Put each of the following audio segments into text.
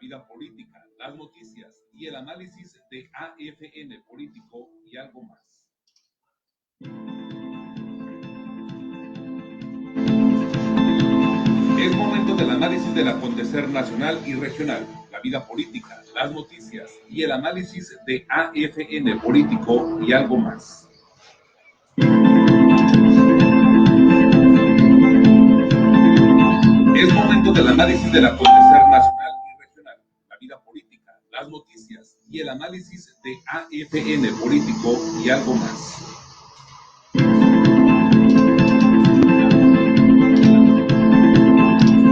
vida política, las noticias y el análisis de AFN Político y algo más. Es momento del análisis del acontecer nacional y regional, la vida política, las noticias y el análisis de AFN Político y algo más. Es momento del análisis del acontecer nacional y regional, la vida política, las noticias y el análisis de AFN Político y algo más.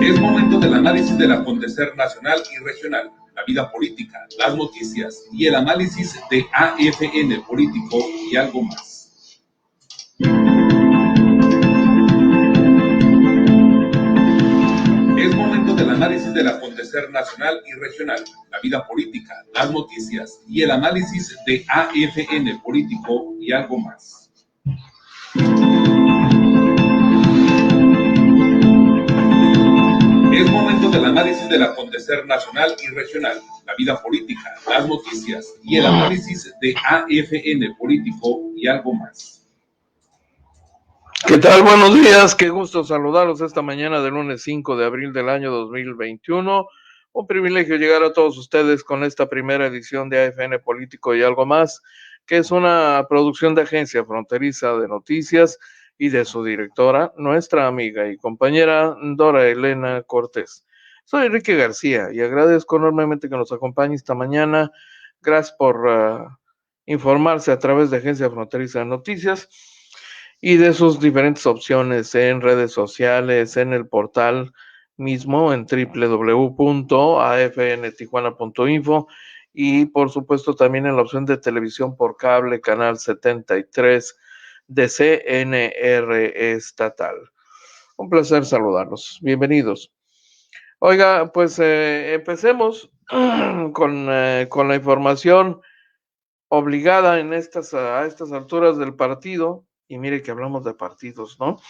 Es momento del análisis del acontecer nacional y regional, la vida política, las noticias y el análisis de AFN Político y algo más. Es momento del análisis del acontecer nacional y regional, la vida política, las noticias y el análisis de AFN Político y algo más. Es momento del análisis del acontecer nacional y regional, la vida política, las noticias y el análisis de AFN Político y algo más. ¿Qué tal? Buenos días, qué gusto saludarlos esta mañana del lunes 5 de abril del año 2021. Un privilegio llegar a todos ustedes con esta primera edición de AFN Político y algo más, que es una producción de Agencia Fronteriza de Noticias y de su directora, nuestra amiga y compañera Dora Elena Cortés. Soy Enrique García y agradezco enormemente que nos acompañe esta mañana. Gracias por informarse a través de Agencia Fronteriza de Noticias y de sus diferentes opciones en redes sociales, en el portal mismo, en www.afntijuana.info y por supuesto también en la opción de televisión por cable, canal 73 de CNR estatal. Un placer saludarlos. Bienvenidos. Oiga, pues empecemos con la información obligada a estas alturas del partido. Y mire que hablamos de partidos, ¿no?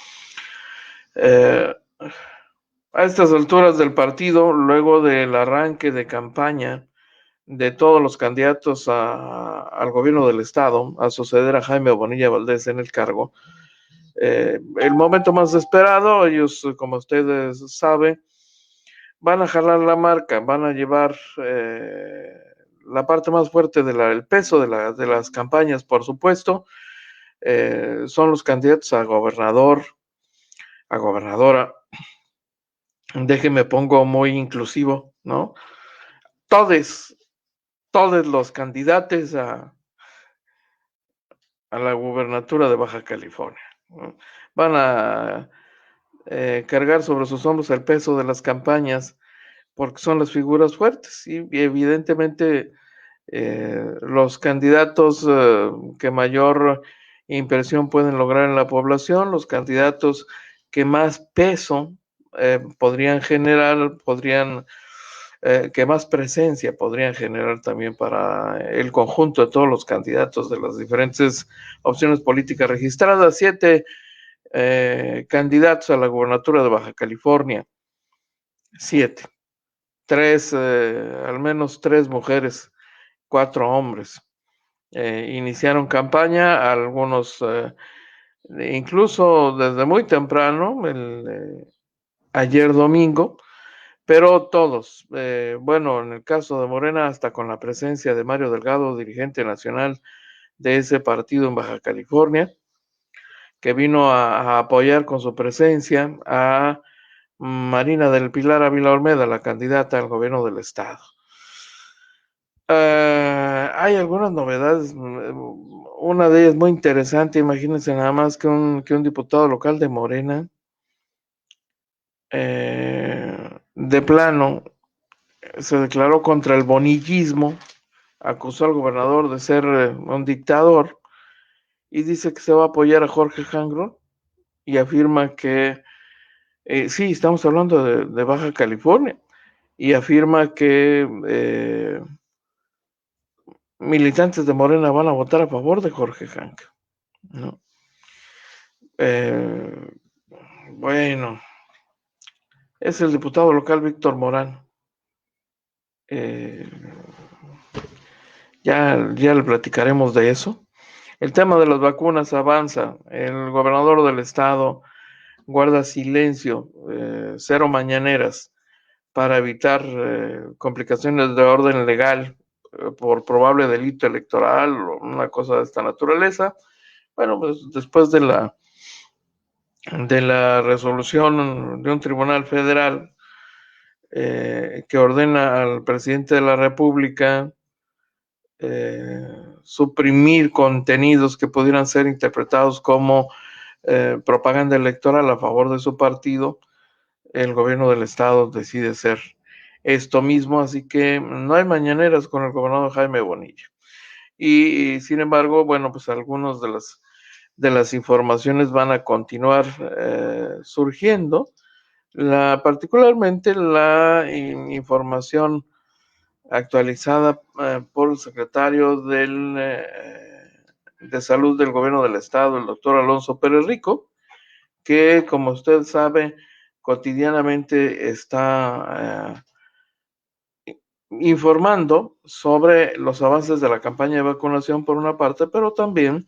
A estas alturas del partido, luego del arranque de campaña de todos los candidatos al gobierno del estado, a suceder a Jaime Bonilla Valdés en el cargo, el momento más esperado, ellos, como ustedes saben, van a jalar la marca, van a llevar la parte más fuerte el peso de las campañas, por supuesto. Son los candidatos a gobernador, a gobernadora. Déjeme pongo muy inclusivo, ¿no? Todos los candidatos a la gubernatura de Baja California, ¿no? Van a cargar sobre sus hombros el peso de las campañas porque son las figuras fuertes y evidentemente los candidatos que mayor impresión pueden lograr en la población, los candidatos que más peso podrían generar, que más presencia podrían generar también para el conjunto de todos los candidatos de las diferentes opciones políticas registradas. 7 candidatos a la gubernatura de Baja California. 7. Al menos 3 mujeres, 4 hombres. Iniciaron campaña, algunos incluso desde muy temprano, ayer domingo, pero todos, bueno, en el caso de Morena, hasta con la presencia de Mario Delgado, dirigente nacional de ese partido en Baja California, que vino a apoyar con su presencia a Marina del Pilar Ávila Olmeda, la candidata al gobierno del estado. Hay algunas novedades, una de ellas muy interesante, imagínense nada más que un diputado local de Morena, de plano, se declaró contra el bonillismo, acusó al gobernador de ser un dictador y dice que se va a apoyar a Jorge Hangro y afirma que, sí, estamos hablando de Baja California, y afirma que militantes de Morena van a votar a favor de Jorge Hank, ¿no? Bueno, es el diputado local Víctor Morán. Ya le platicaremos de eso. El tema de las vacunas avanza. El gobernador del estado guarda silencio, cero mañaneras, para evitar complicaciones de orden legal por probable delito electoral o una cosa de esta naturaleza. Bueno, pues después de la resolución de un tribunal federal que ordena al presidente de la República suprimir contenidos que pudieran ser interpretados como propaganda electoral a favor de su partido, el gobierno del estado decide hacer esto mismo, así que no hay mañaneras con el gobernador Jaime Bonilla. Y sin embargo, bueno, pues algunas de las informaciones van a continuar surgiendo, particularmente la información actualizada por el secretario de Salud del Gobierno del Estado, el doctor Alonso Pérez Rico, que, como usted sabe, cotidianamente está informando sobre los avances de la campaña de vacunación por una parte, pero también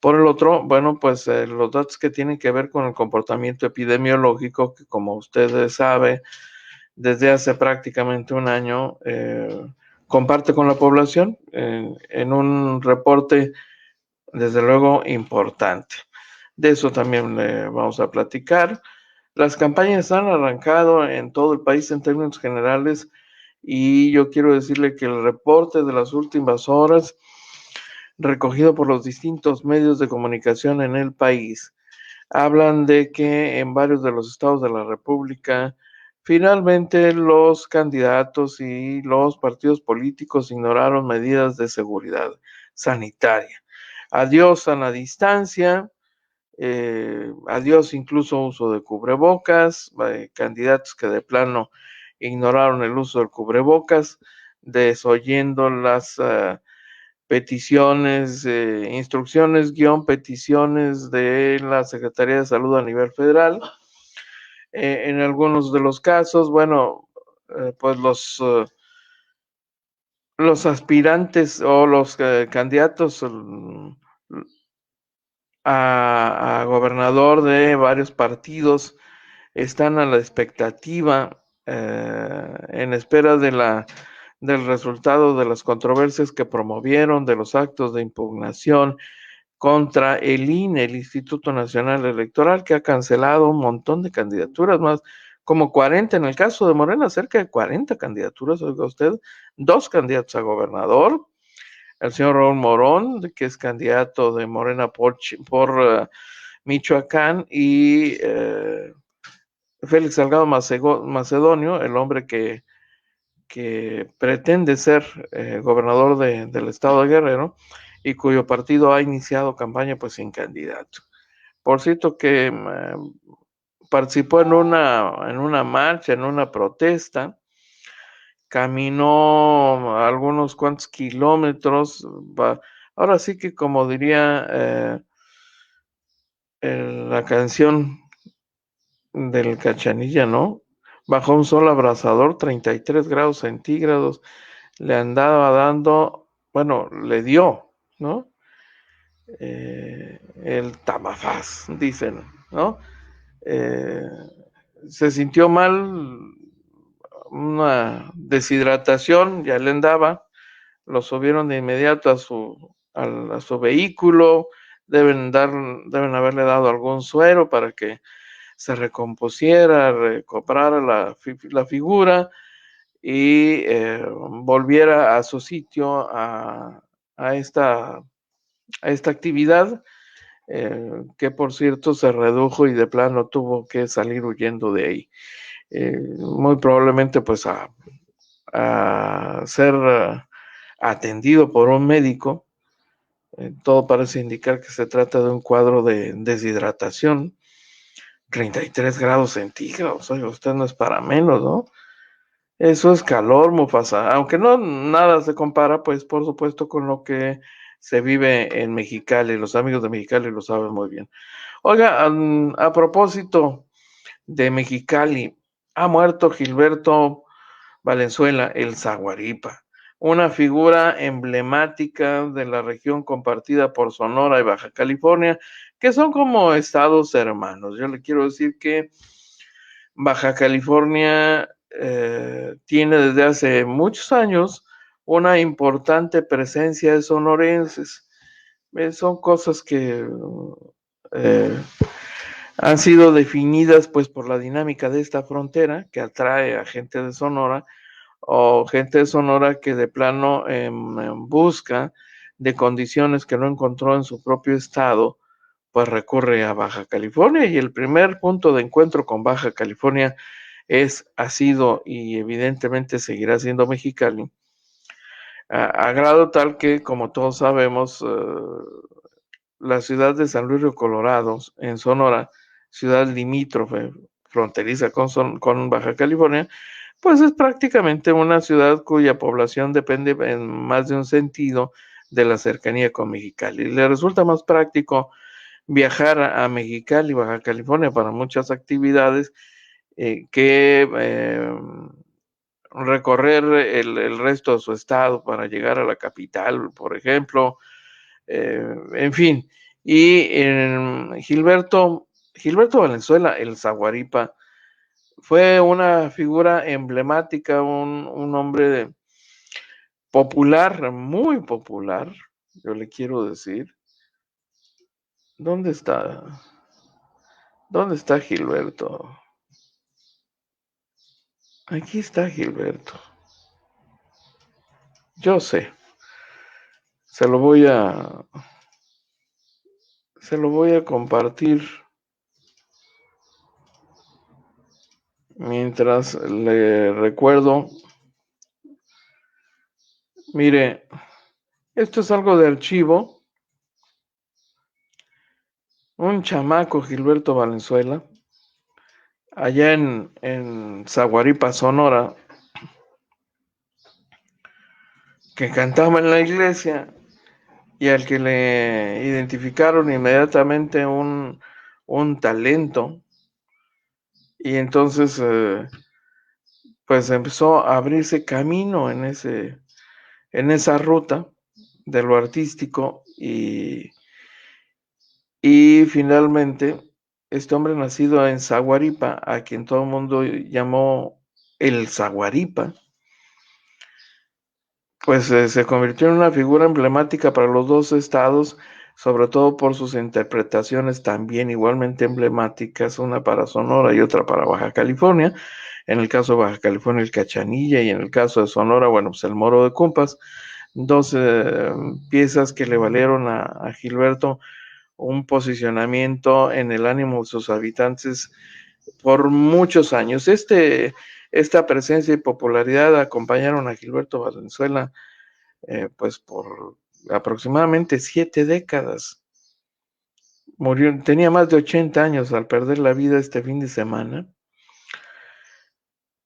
por el otro, bueno, pues los datos que tienen que ver con el comportamiento epidemiológico, que como usted sabe, desde hace prácticamente un año comparte con la población en un reporte, desde luego, importante. De eso también vamos a platicar. Las campañas han arrancado en todo el país en términos generales y yo quiero decirle que el reporte de las últimas horas recogido por los distintos medios de comunicación en el país hablan de que en varios de los estados de la República finalmente los candidatos y los partidos políticos ignoraron medidas de seguridad sanitaria. Adiós sana distancia, adiós incluso uso de cubrebocas, candidatos que de plano ignoraron el uso del cubrebocas, desoyendo las peticiones, instrucciones, peticiones de la Secretaría de Salud a nivel federal. En algunos de los casos, bueno, pues los aspirantes o los candidatos a gobernador de varios partidos están a la expectativa, en espera del resultado de las controversias que promovieron, de los actos de impugnación contra el INE, el Instituto Nacional Electoral, que ha cancelado un montón de candidaturas, más como 40, en el caso de Morena, cerca de 40 candidaturas, oiga usted, 2 candidatos a gobernador, el señor Raúl Morón, que es candidato de Morena por Michoacán, y Félix Salgado Macedonio, el hombre que pretende ser gobernador del estado de Guerrero y cuyo partido ha iniciado campaña pues sin candidato. Por cierto que participó en una marcha, en una protesta, caminó algunos cuantos kilómetros, ahora sí que como diría la canción del Cachanilla, ¿no? Bajo un sol abrasador, 33 grados centígrados, le andaba dando, bueno, le dio, ¿no? El Tamafaz, dicen, ¿no? Se sintió mal, una deshidratación, ya le andaba, lo subieron de inmediato a su vehículo, deben haberle dado algún suero para que se recompusiera, recobrara la figura y volviera a su sitio a esta actividad, que por cierto se redujo y de plano tuvo que salir huyendo de ahí. Muy probablemente pues a ser atendido por un médico. Todo parece indicar que se trata de un cuadro de deshidratación. 33 grados centígrados, oye, usted no es para menos, ¿no? Eso es calor, Mufasa, aunque no nada se compara, pues por supuesto con lo que se vive en Mexicali, los amigos de Mexicali lo saben muy bien. Oiga, propósito de Mexicali, ha muerto Gilberto Valenzuela, el Zaguaripa, una figura emblemática de la región compartida por Sonora y Baja California, que son como estados hermanos. Yo le quiero decir que Baja California tiene desde hace muchos años una importante presencia de sonorenses. Son cosas que han sido definidas pues por la dinámica de esta frontera que atrae a gente de Sonora o gente de Sonora que de plano en busca de condiciones que no encontró en su propio estado, pues recurre a Baja California y el primer punto de encuentro con Baja California ha sido y evidentemente seguirá siendo Mexicali, a grado tal que, como todos sabemos, la ciudad de San Luis Río Colorado, en Sonora, ciudad limítrofe, fronteriza con Baja California, pues es prácticamente una ciudad cuya población depende en más de un sentido de la cercanía con Mexicali. Le resulta más práctico viajar a Mexicali, Baja California, para muchas actividades que recorrer el resto de su estado para llegar a la capital, por ejemplo, en fin. Y Gilberto Valenzuela, el Zaguaripa, fue una figura emblemática, un hombre popular, muy popular, yo le quiero decir. ¿Dónde está? ¿Dónde está Gilberto? Aquí está Gilberto. Yo sé. Se lo voy a compartir mientras le recuerdo. Mire, esto es algo de archivo. Un chamaco, Gilberto Valenzuela, allá en Zaguaripa, Sonora, que cantaba en la iglesia y al que le identificaron inmediatamente un talento. Y entonces, pues empezó a abrirse camino en esa ruta de lo artístico y finalmente este hombre nacido en Zaguaripa, a quien todo el mundo llamó el Zaguaripa, pues se convirtió en una figura emblemática para los dos estados, sobre todo por sus interpretaciones también igualmente emblemáticas, una para Sonora y otra para Baja California. En el caso de Baja California, el Cachanilla, y en el caso de Sonora, bueno, pues el Moro de Cumpas, dos piezas que le valieron a Gilberto un posicionamiento en el ánimo de sus habitantes por muchos años. Esta presencia y popularidad acompañaron a Gilberto Valenzuela pues por aproximadamente 7 décadas. Murió, tenía más de 80 años al perder la vida este fin de semana.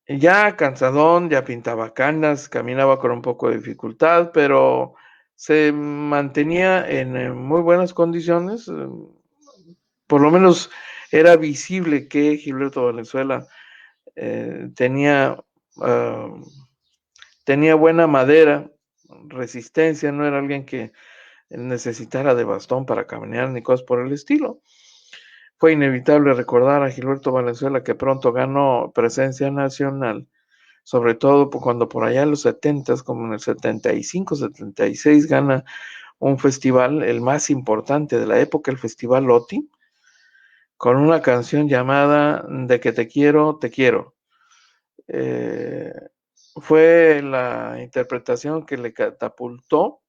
Ya cansadón, ya pintaba canas, caminaba con un poco de dificultad, pero se mantenía en muy buenas condiciones. Por lo menos era visible que Gilberto Valenzuela tenía buena madera, resistencia, no era alguien que necesitara de bastón para caminar ni cosas por el estilo. Fue inevitable recordar a Gilberto Valenzuela, que pronto ganó presencia nacional, sobre todo cuando por allá en los 70s, como en el 75, 76, gana un festival, el más importante de la época, el Festival OTI, con una canción llamada De que te quiero, te quiero. Fue la interpretación que le catapultó,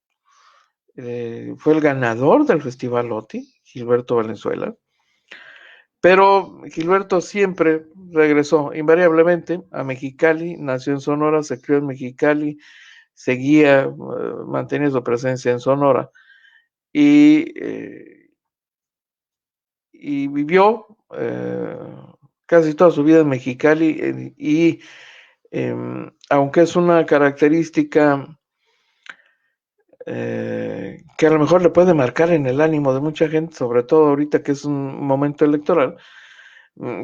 fue el ganador del Festival OTI, Gilberto Valenzuela. Pero Gilberto siempre regresó invariablemente a Mexicali, nació en Sonora, se crió en Mexicali, seguía manteniendo su presencia en Sonora y vivió casi toda su vida en Mexicali y aunque es una característica que a lo mejor le puede marcar en el ánimo de mucha gente, sobre todo ahorita que es un momento electoral,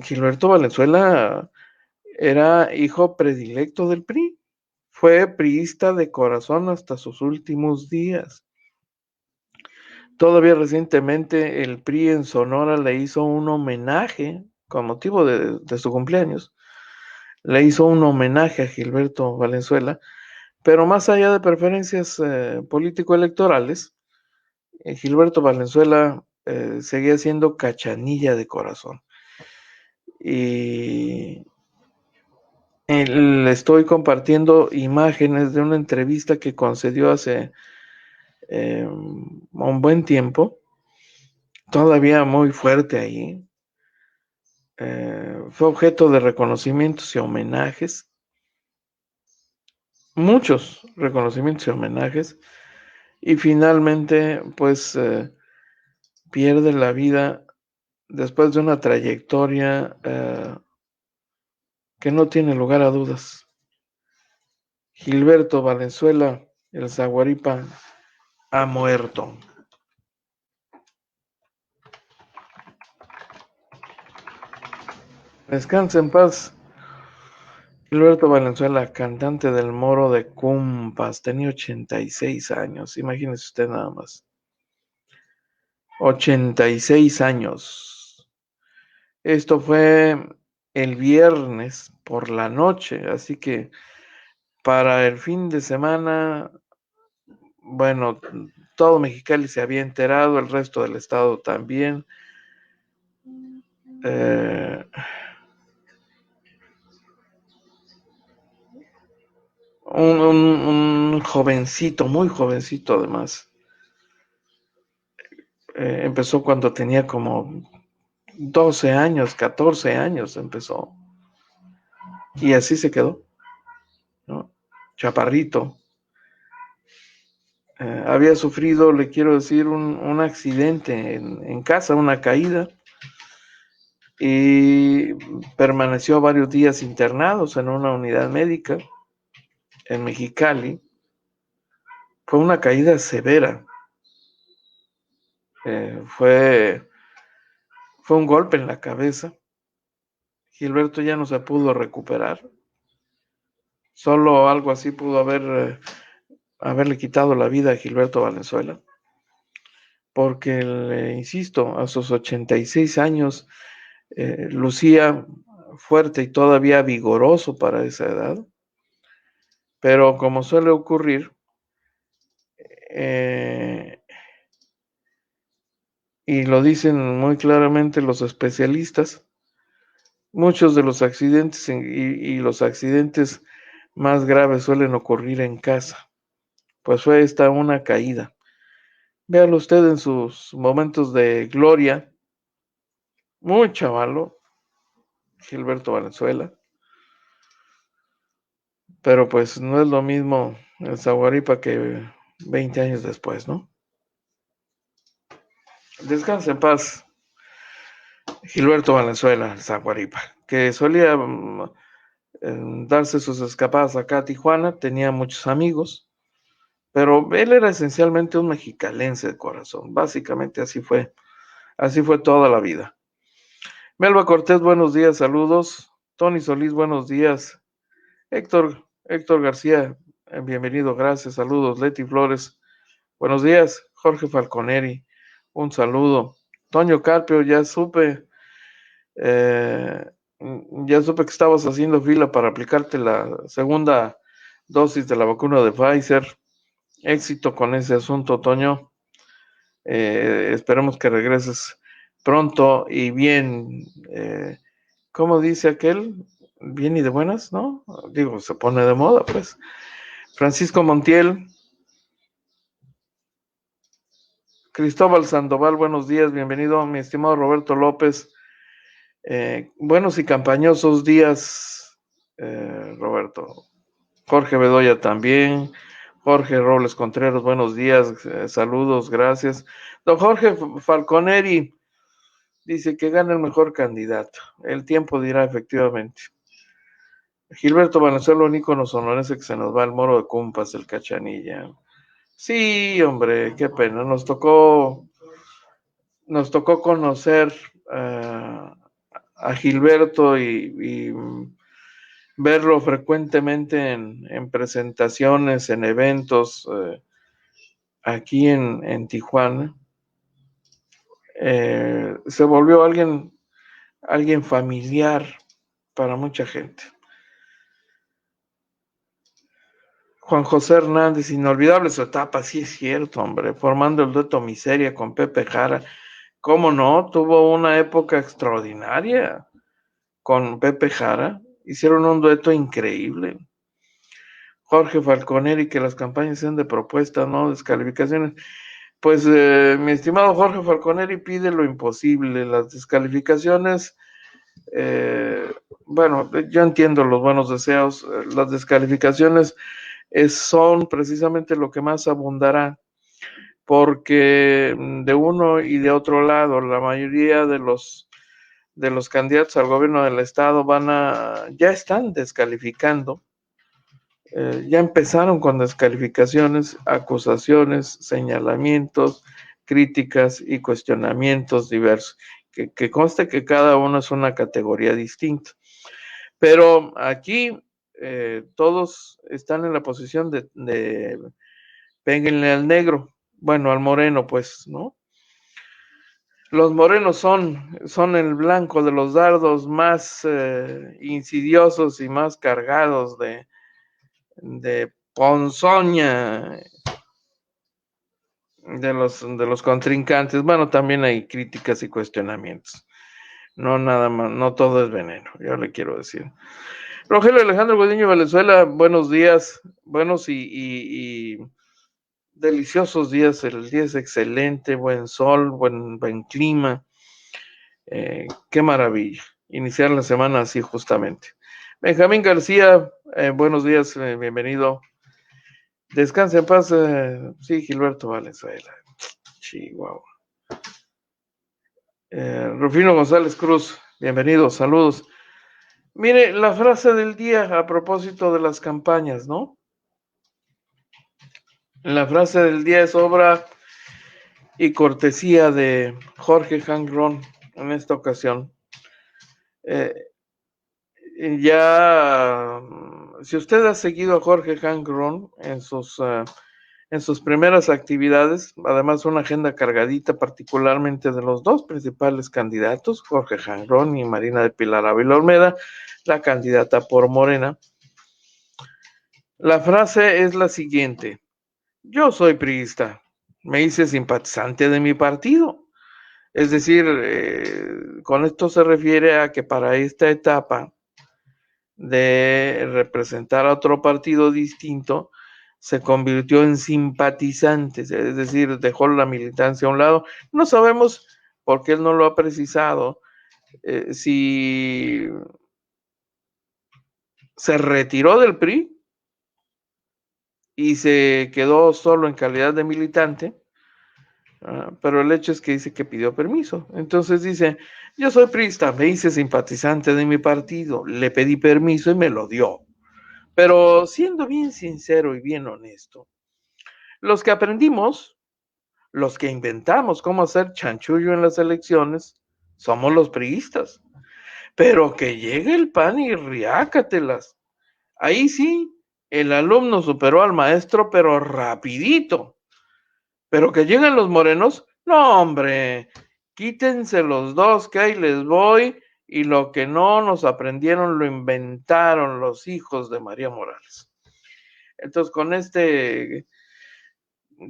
Gilberto Valenzuela era hijo predilecto del PRI. Fue priista de corazón hasta sus últimos días. Todavía recientemente el PRI en Sonora le hizo un homenaje con motivo de su cumpleaños. Le hizo un homenaje a Gilberto Valenzuela, pero más allá de preferencias político-electorales, Gilberto Valenzuela seguía siendo cachanilla de corazón. Y le estoy compartiendo imágenes de una entrevista que concedió hace un buen tiempo, todavía muy fuerte ahí. Fue objeto de reconocimientos y homenajes, muchos reconocimientos y homenajes, y finalmente pues pierde la vida después de una trayectoria que no tiene lugar a dudas. Gilberto Valenzuela, el Zaguaripa, ha muerto. Descansa en paz. Gilberto Valenzuela, cantante del Moro de Cumpas, tenía 86 años, imagínese usted nada más. 86 años. Esto fue el viernes por la noche, así que para el fin de semana, bueno, todo Mexicali se había enterado, el resto del estado también. Un jovencito, muy jovencito además. Empezó cuando tenía como 12 años, 14 años empezó. Y así se quedó, ¿no? Chaparrito. Había sufrido, le quiero decir, un accidente en casa, una caída, y permaneció varios días internados en una unidad médica en Mexicali. Fue una caída severa. Fue un golpe en la cabeza. Gilberto ya no se pudo recuperar. Solo algo así pudo haberle quitado la vida a Gilberto Valenzuela. Porque, le insisto, a sus 86 años, lucía fuerte y todavía vigoroso para esa edad. Pero como suele ocurrir, y lo dicen muy claramente los especialistas, muchos de los accidentes y los accidentes más graves suelen ocurrir en casa. Pues fue esta una caída. Véalo usted en sus momentos de gloria, muy chavalo, Gilberto Valenzuela, pero pues no es lo mismo el Zaguaripa que 20 años después, ¿no? Descanse en paz, Gilberto Valenzuela, el Zaguaripa, que solía darse sus escapadas acá a Tijuana, tenía muchos amigos, pero él era esencialmente un mexicalense de corazón, básicamente así fue toda la vida. Melba Cortés, buenos días, saludos. Tony Solís, buenos días. Héctor García, bienvenido, gracias, saludos. Leti Flores, buenos días. Jorge Falconeri, un saludo. Toño Carpio, ya supe que estabas haciendo fila para aplicarte la segunda dosis de la vacuna de Pfizer. Éxito con ese asunto, Toño. Esperemos que regreses pronto y bien. ¿Cómo dice aquel? Bien y de buenas, ¿no? Digo, se pone de moda, pues. Francisco Montiel. Cristóbal Sandoval, buenos días, bienvenido, mi estimado Roberto López. Buenos y campañosos días, Roberto. Jorge Bedoya también. Jorge Robles Contreras, buenos días, saludos, gracias. Don Jorge Falconeri dice que gane el mejor candidato. El tiempo dirá efectivamente. Gilberto Valenzuela, un ícono sonorense que se nos va, el Moro de Cumpas, el Cachanilla. Sí, hombre, qué pena. Nos tocó conocer a Gilberto y verlo frecuentemente en presentaciones, en eventos aquí en Tijuana. Se volvió alguien familiar para mucha gente. Juan José Hernández, inolvidable su etapa, sí es cierto, hombre, formando el dueto Miseria con Pepe Jara. ¿Cómo no? Tuvo una época extraordinaria con Pepe Jara. Hicieron un dueto increíble. Jorge Falconeri, que las campañas sean de propuesta, no descalificaciones. Pues mi estimado Jorge Falconeri pide lo imposible, las descalificaciones. Bueno, yo entiendo los buenos deseos, las descalificaciones son precisamente lo que más abundará, porque de uno y de otro lado, la mayoría de los candidatos al gobierno del estado ya están descalificando, ya empezaron con descalificaciones, acusaciones, señalamientos, críticas y cuestionamientos diversos, que conste que cada uno es una categoría distinta. Pero aquí todos están en la posición de péguenle al negro, bueno, al moreno, pues, ¿no? Los morenos son el blanco de los dardos más insidiosos y más cargados de ponzoña de los contrincantes. Bueno, también hay críticas y cuestionamientos. No nada más, no todo es veneno, yo le quiero decir. Rogelio Alejandro Gudiño Valenzuela, buenos días, buenos y deliciosos días. El día es excelente, buen sol, buen clima. Qué maravilla iniciar la semana así justamente. Benjamín García, buenos días, bienvenido. Descansa en paz, sí, Gilberto Valenzuela. Chihuahua. Rufino González Cruz, bienvenido, saludos. Mire, la frase del día a propósito de las campañas, ¿no? La frase del día es obra y cortesía de Jorge Hank Ron en esta ocasión. Si usted ha seguido a Jorge Hank Ron en sus primeras actividades, además una agenda cargadita particularmente de los dos principales candidatos, Jorge Hank Ron y Marina de Pilar Ávila Olmeda, la candidata por Morena. La frase es la siguiente: yo soy priista, me hice simpatizante de mi partido. Es decir, con esto se refiere a que para esta etapa de representar a otro partido distinto, se convirtió en simpatizante, es decir, dejó la militancia a un lado. No sabemos, porque él no lo ha precisado, si se retiró del PRI y se quedó solo en calidad de militante, pero el hecho es que dice que pidió permiso. Entonces dice, yo soy priista, me hice simpatizante de mi partido, le pedí permiso y me lo dio. Pero siendo bien sincero y bien honesto, los que aprendimos, los que inventamos cómo hacer chanchullo en las elecciones, somos los priistas. Pero que llegue el PAN y riácatelas. Ahí sí, el alumno superó al maestro, pero rapidito. Pero que lleguen los morenos, no, hombre, quítense los dos, que ahí les voy, y lo que no nos aprendieron lo inventaron los hijos de María Morales. Entonces,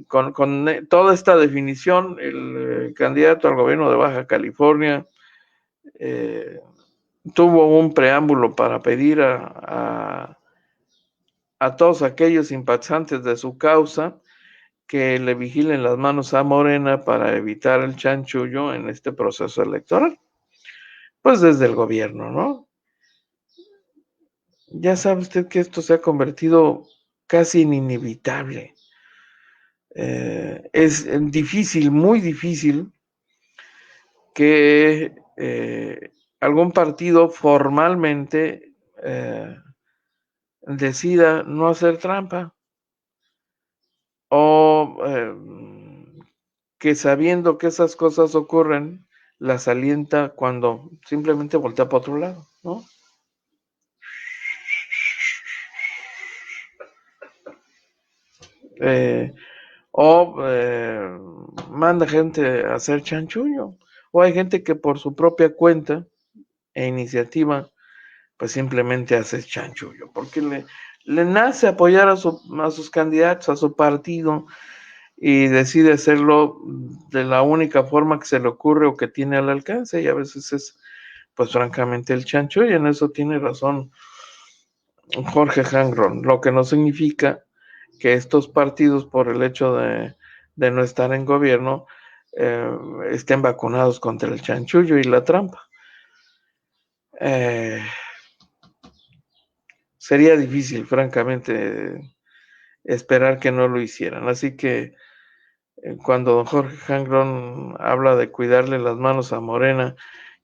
con toda esta definición, el candidato al gobierno de Baja California tuvo un preámbulo para pedir a todos aquellos simpatizantes de su causa que le vigilen las manos a Morena para evitar el chanchullo en este proceso electoral. Pues desde el gobierno, ¿no? Ya sabe usted que esto se ha convertido casi en inevitable. Es difícil, muy difícil, que algún partido formalmente decida no hacer trampa o que sabiendo que esas cosas ocurren, las alienta cuando simplemente voltea para otro lado, ¿no? Manda gente a hacer chanchullo, o hay gente que por su propia cuenta e iniciativa pues simplemente hace chanchullo, porque le nace apoyar a sus candidatos, a su partido, y decide hacerlo de la única forma que se le ocurre o que tiene al alcance, y a veces es, pues francamente, el chanchullo, y en eso tiene razón Jorge Hangron, lo que no significa que estos partidos, por el hecho de no estar en gobierno, estén vacunados contra el chanchullo y la trampa. Sería difícil, francamente, esperar que no lo hicieran. Así que cuando don Jorge Hangron habla de cuidarle las manos a Morena,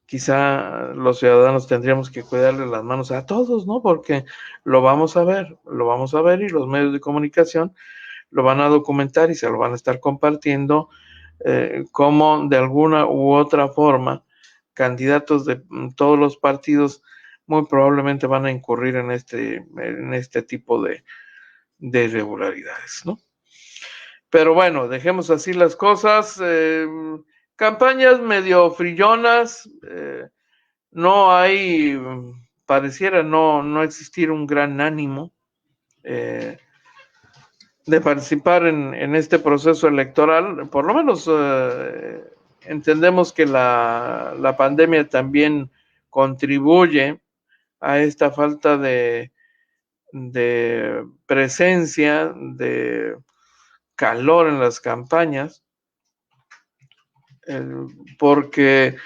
quizá los ciudadanos tendríamos que cuidarle las manos a todos, ¿no? Porque lo vamos a ver y los medios de comunicación lo van a documentar y se lo van a estar compartiendo, como de alguna u otra forma candidatos de todos los partidos muy probablemente van a incurrir en este tipo de irregularidades, ¿no? Pero bueno, dejemos así las cosas. Campañas medio frillonas, no hay, pareciera no existir un gran ánimo de participar en este proceso electoral. Por lo menos entendemos que la pandemia también contribuye a esta falta de presencia, de calor en las campañas, porque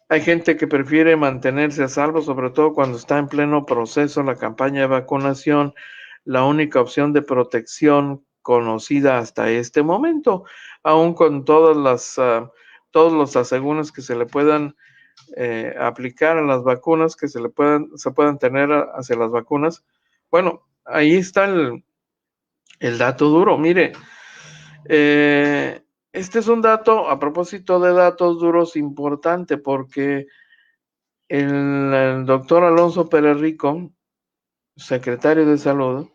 hay gente que prefiere mantenerse a salvo, sobre todo cuando está en pleno proceso la campaña de vacunación, la única opción de protección conocida hasta este momento, aún con todos los asegúnes que se le puedan aplicar a las vacunas, que se puedan tener hacia las vacunas. Bueno, ahí está el dato duro. Mire, este es un dato, a propósito de datos duros, importante, porque el doctor Alonso Pérez Rico, secretario de Salud,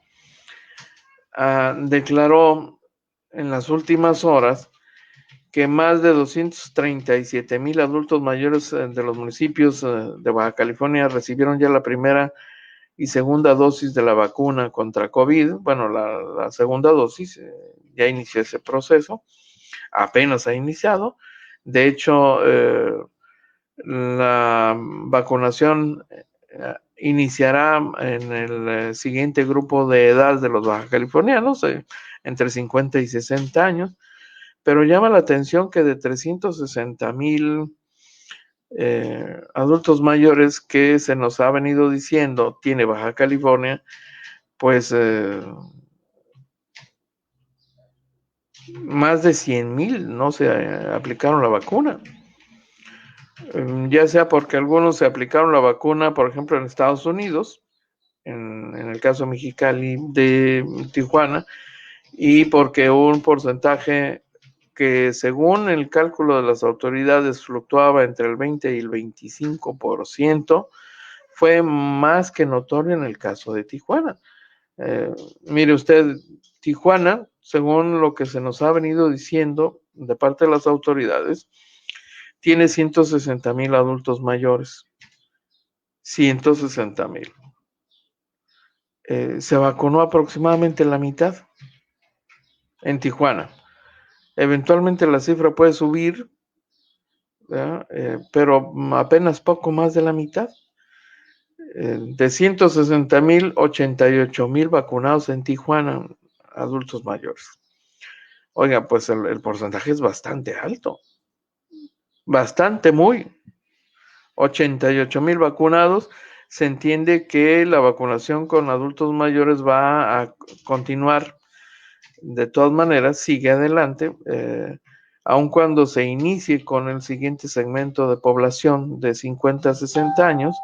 declaró en las últimas horas que más de 237,000 adultos mayores de los municipios de Baja California recibieron ya la primera y segunda dosis de la vacuna contra COVID. Bueno, la segunda dosis ya inició ese proceso, apenas ha iniciado. De hecho, la vacunación iniciará en el siguiente grupo de edad de los baja californianos, entre 50 y 60 años, pero llama la atención que de 360,000 adultos mayores que se nos ha venido diciendo tiene Baja California, pues más de 100,000 no se aplicaron la vacuna. Ya sea porque algunos se aplicaron la vacuna, por ejemplo, en Estados Unidos, en el caso Mexicali de Tijuana, y porque un porcentaje que según el cálculo de las autoridades fluctuaba entre el 20 y el 25%, fue más que notorio en el caso de Tijuana. Mire usted, Tijuana, según lo que se nos ha venido diciendo de parte de las autoridades, tiene 160,000 adultos mayores. 160,000. Se vacunó aproximadamente la mitad en Tijuana. Eventualmente la cifra puede subir, pero apenas poco más de la mitad. De 160,000, 88,000 vacunados en Tijuana, adultos mayores. Oiga, pues el porcentaje es bastante alto. Bastante, muy. 88,000 vacunados. Se entiende que la vacunación con adultos mayores va a continuar. De todas maneras, sigue adelante, aun cuando se inicie con el siguiente segmento de población de 50 a 60 años.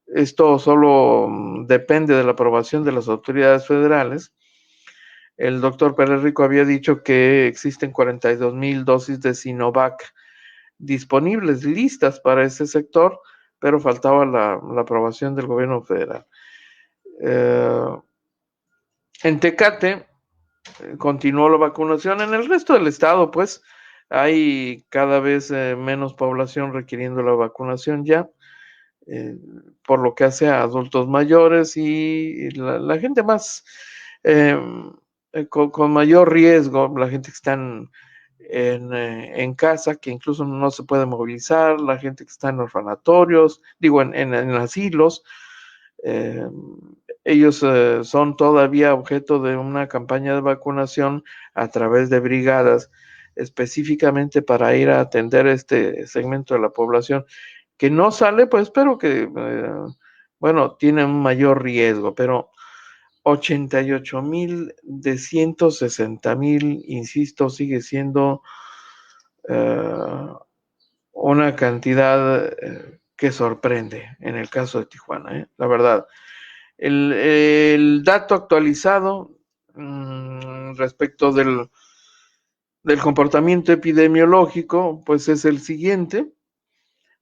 Esto solo depende de la aprobación de las autoridades federales. El doctor Pérez Rico había dicho que existen 42,000 dosis de Sinovac disponibles, listas para ese sector, pero faltaba la aprobación del gobierno federal. En Tecate continuó la vacunación. En el resto del estado, pues, hay cada vez menos población requiriendo la vacunación ya, por lo que hace a adultos mayores y la gente más con mayor riesgo, la gente que está en casa, que incluso no se puede movilizar, la gente que está en orfanatorios, digo, en asilos. Eh, Ellos son todavía objeto de una campaña de vacunación a través de brigadas, específicamente para ir a atender este segmento de la población que no sale, pues, pero que, bueno, tiene un mayor riesgo, pero 88,000 de 160,000, insisto, sigue siendo eh, una cantidad que sorprende en el caso de Tijuana, la verdad. El dato actualizado respecto del comportamiento epidemiológico, pues es el siguiente.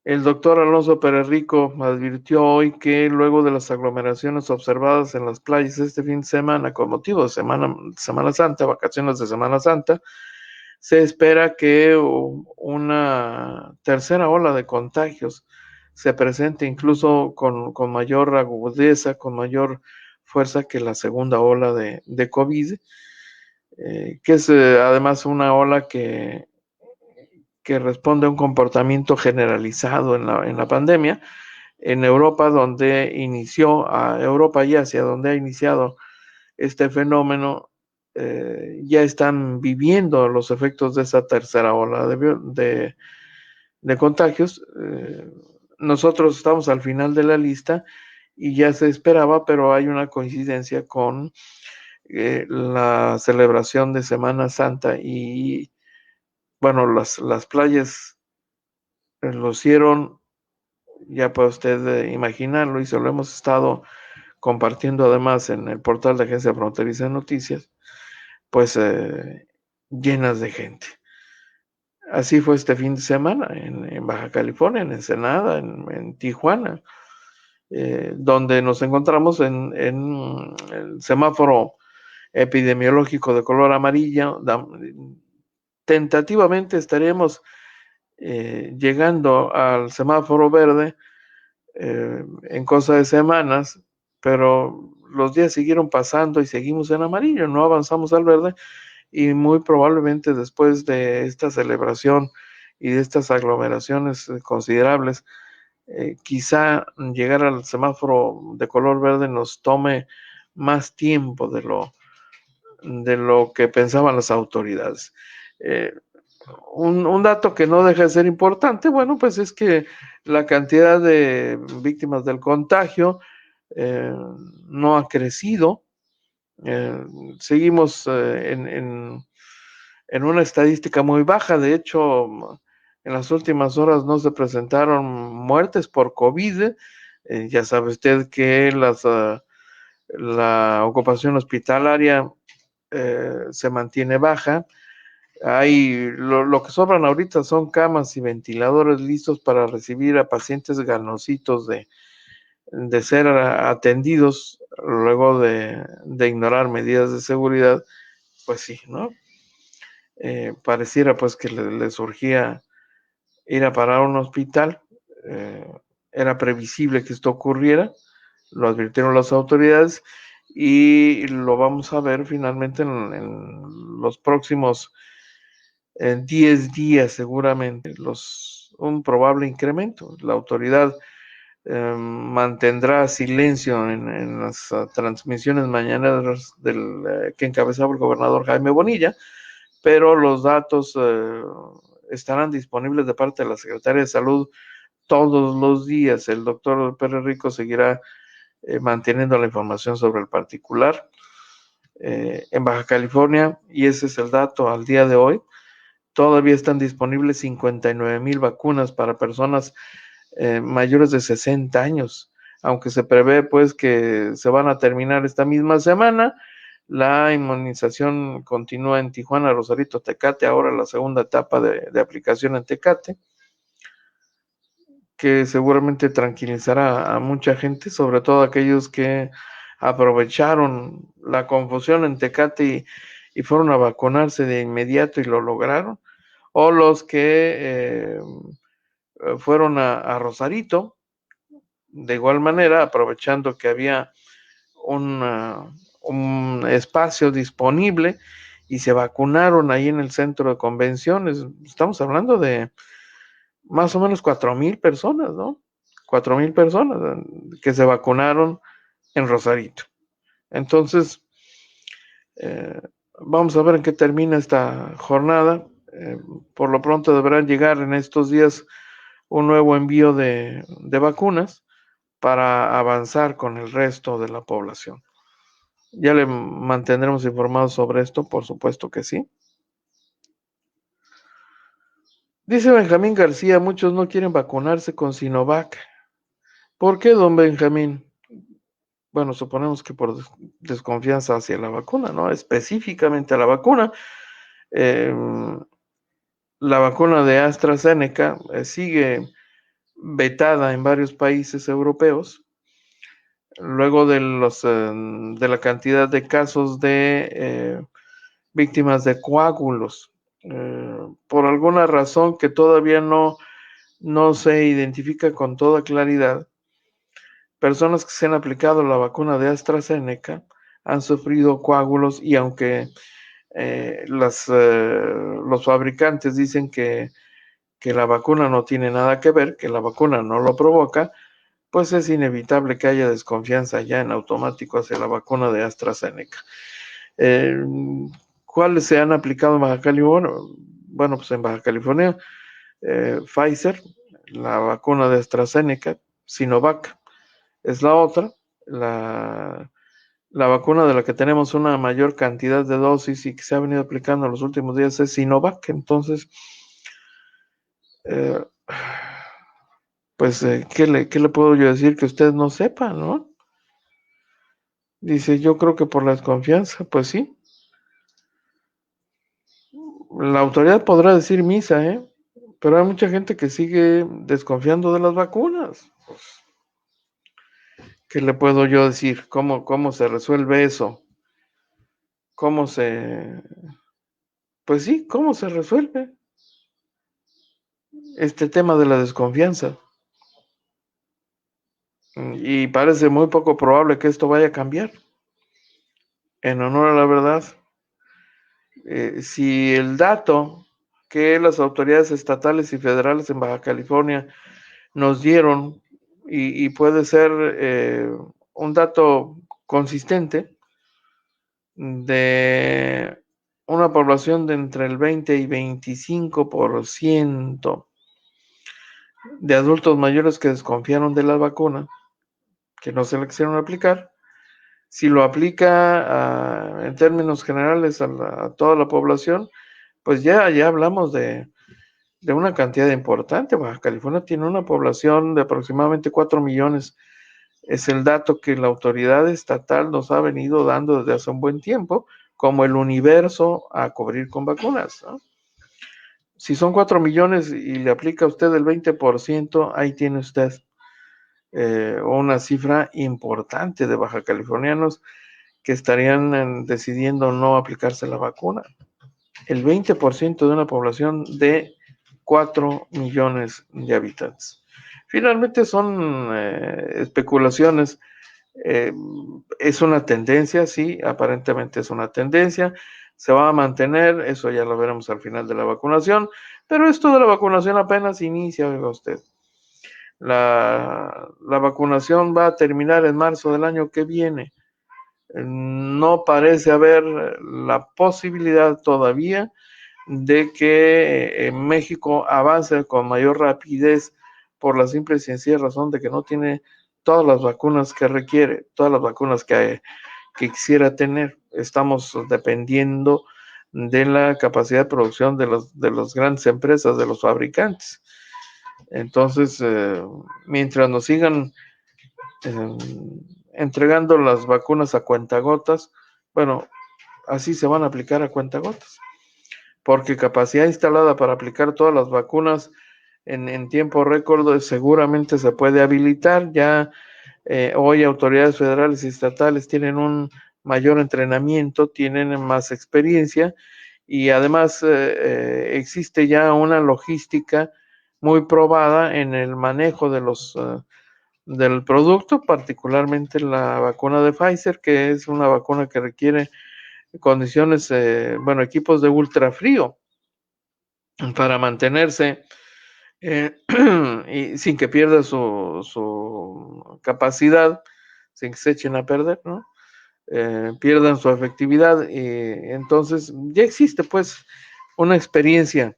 El doctor Alonso Pérez Rico advirtió hoy que luego de las aglomeraciones observadas en las playas este fin de semana con motivo de Semana Santa, vacaciones de Semana Santa, se espera que una tercera ola de contagios se presente incluso con mayor agudeza, con mayor fuerza que la segunda ola de COVID, que es además una ola que responde a un comportamiento generalizado en la pandemia. En Europa, donde inició, a Europa y Asia, donde ha iniciado este fenómeno, ya están viviendo los efectos de esa tercera ola de contagios. Nosotros estamos al final de la lista y ya se esperaba, pero hay una coincidencia con la celebración de Semana Santa y, bueno, las playas lo hicieron, ya puede usted imaginarlo, y se lo hemos estado compartiendo además en el portal de Agencia Fronteriza de Noticias, pues llenas de gente. Así fue este fin de semana en Baja California, en Ensenada, en Tijuana, donde nos encontramos en el semáforo epidemiológico de color amarillo. Tentativamente estaríamos llegando al semáforo verde en cosa de semanas, pero los días siguieron pasando y seguimos en amarillo, no avanzamos al verde y muy probablemente después de esta celebración y de estas aglomeraciones considerables, quizá llegar al semáforo de color verde nos tome más tiempo de lo que pensaban las autoridades. Eh, un dato que no deja de ser importante, bueno, pues es que la cantidad de víctimas del contagio eh, no ha crecido. Eh, Seguimos en una estadística muy baja. De hecho, en las últimas horas no se presentaron muertes por COVID. Ya sabe usted que la ocupación hospitalaria se mantiene baja. Lo que sobran ahorita son camas y ventiladores listos para recibir a pacientes ganositos de ser atendidos luego de ignorar medidas de seguridad. Pues sí, ¿no? Pareciera pues que le surgía ir a parar a un hospital. eh, Era previsible que esto ocurriera, lo advirtieron las autoridades y lo vamos a ver finalmente en los próximos 10 días seguramente, un probable incremento. La autoridad mantendrá silencio en las transmisiones mañaneras que encabezaba el gobernador Jaime Bonilla, pero los datos estarán disponibles de parte de la Secretaría de Salud todos los días. El doctor Pérez Rico seguirá manteniendo la información sobre el particular en Baja California, y ese es el dato al día de hoy. Todavía están disponibles 59,000 vacunas para personas mayores de 60 años, aunque se prevé pues que se van a terminar esta misma semana. La inmunización continúa en Tijuana, Rosarito, Tecate, ahora la segunda etapa de aplicación en Tecate, que seguramente tranquilizará a mucha gente, sobre todo aquellos que aprovecharon la confusión en Tecate y fueron a vacunarse de inmediato y lo lograron, o los que fueron a Rosarito, de igual manera, aprovechando que había un espacio disponible y se vacunaron ahí en el centro de convenciones. Estamos hablando de más o menos 4,000 personas, ¿no? 4,000 personas que se vacunaron en Rosarito. Entonces, vamos a ver en qué termina esta jornada. Por lo pronto deberán llegar en estos días un nuevo envío de vacunas para avanzar con el resto de la población. Ya le mantendremos informados sobre esto, por supuesto que sí. Dice Benjamín García, muchos no quieren vacunarse con Sinovac. ¿Por qué, don Benjamín? Bueno, suponemos que por desconfianza hacia la vacuna, ¿no? Específicamente a la vacuna. La vacuna de AstraZeneca sigue vetada en varios países europeos, luego de la cantidad de casos de víctimas de coágulos. Por alguna razón que todavía no se identifica con toda claridad, personas que se han aplicado la vacuna de AstraZeneca han sufrido coágulos y aunque los fabricantes dicen que la vacuna no tiene nada que ver, que la vacuna no lo provoca, pues es inevitable que haya desconfianza ya en automático hacia la vacuna de AstraZeneca. ¿Cuáles se han aplicado en Baja California? Bueno, pues en Baja California, Pfizer, la vacuna de AstraZeneca, Sinovac es la otra, la vacuna de la que tenemos una mayor cantidad de dosis y que se ha venido aplicando en los últimos días es Sinovac. Entonces, pues, ¿qué le puedo yo decir que usted no sepa, no? Dice, yo creo que por la desconfianza, pues sí. La autoridad podrá decir misa, pero hay mucha gente que sigue desconfiando de las vacunas. Pues, ¿qué le puedo yo decir? ¿Cómo se resuelve eso? Pues sí, ¿cómo se resuelve este tema de la desconfianza? Y parece muy poco probable que esto vaya a cambiar. En honor a la verdad, si el dato que las autoridades estatales y federales en Baja California nos dieron y puede ser un dato consistente de una población de entre el 20 y 25% de adultos mayores que desconfiaron de la vacuna, que no se la quisieron aplicar. Si lo aplica en términos generales a toda la población, pues ya hablamos de una cantidad importante. Baja California tiene una población de aproximadamente 4 millones. Es el dato que la autoridad estatal nos ha venido dando desde hace un buen tiempo, como el universo a cubrir con vacunas, ¿no? Si son 4 millones y le aplica a usted el 20%, ahí tiene usted una cifra importante de baja californianos que estarían decidiendo no aplicarse la vacuna. El 20% de una población de 4 millones de habitantes. Finalmente son especulaciones. Es una tendencia, sí, aparentemente es una tendencia. Se va a mantener, eso ya lo veremos al final de la vacunación, pero esto de la vacunación apenas inicia, oiga usted. La vacunación va a terminar en marzo del año que viene. No parece haber la posibilidad todavía de que México avance con mayor rapidez por la simple y sencilla razón de que no tiene todas las vacunas que requiere, todas las vacunas que quisiera tener. Estamos dependiendo de la capacidad de producción de las grandes empresas, de los fabricantes. Entonces, mientras nos sigan entregando las vacunas a cuentagotas, bueno, así se van a aplicar a cuentagotas, porque capacidad instalada para aplicar todas las vacunas en tiempo récord seguramente se puede habilitar. Ya Hoy autoridades federales y estatales tienen un mayor entrenamiento, tienen más experiencia y además existe ya una logística muy probada en el manejo de del producto, particularmente la vacuna de Pfizer, que es una vacuna que requiere condiciones, equipos de ultrafrío para mantenerse y sin que pierda su capacidad, sin que se echen a perder, ¿no? Pierdan su efectividad. Entonces, ya existe pues una experiencia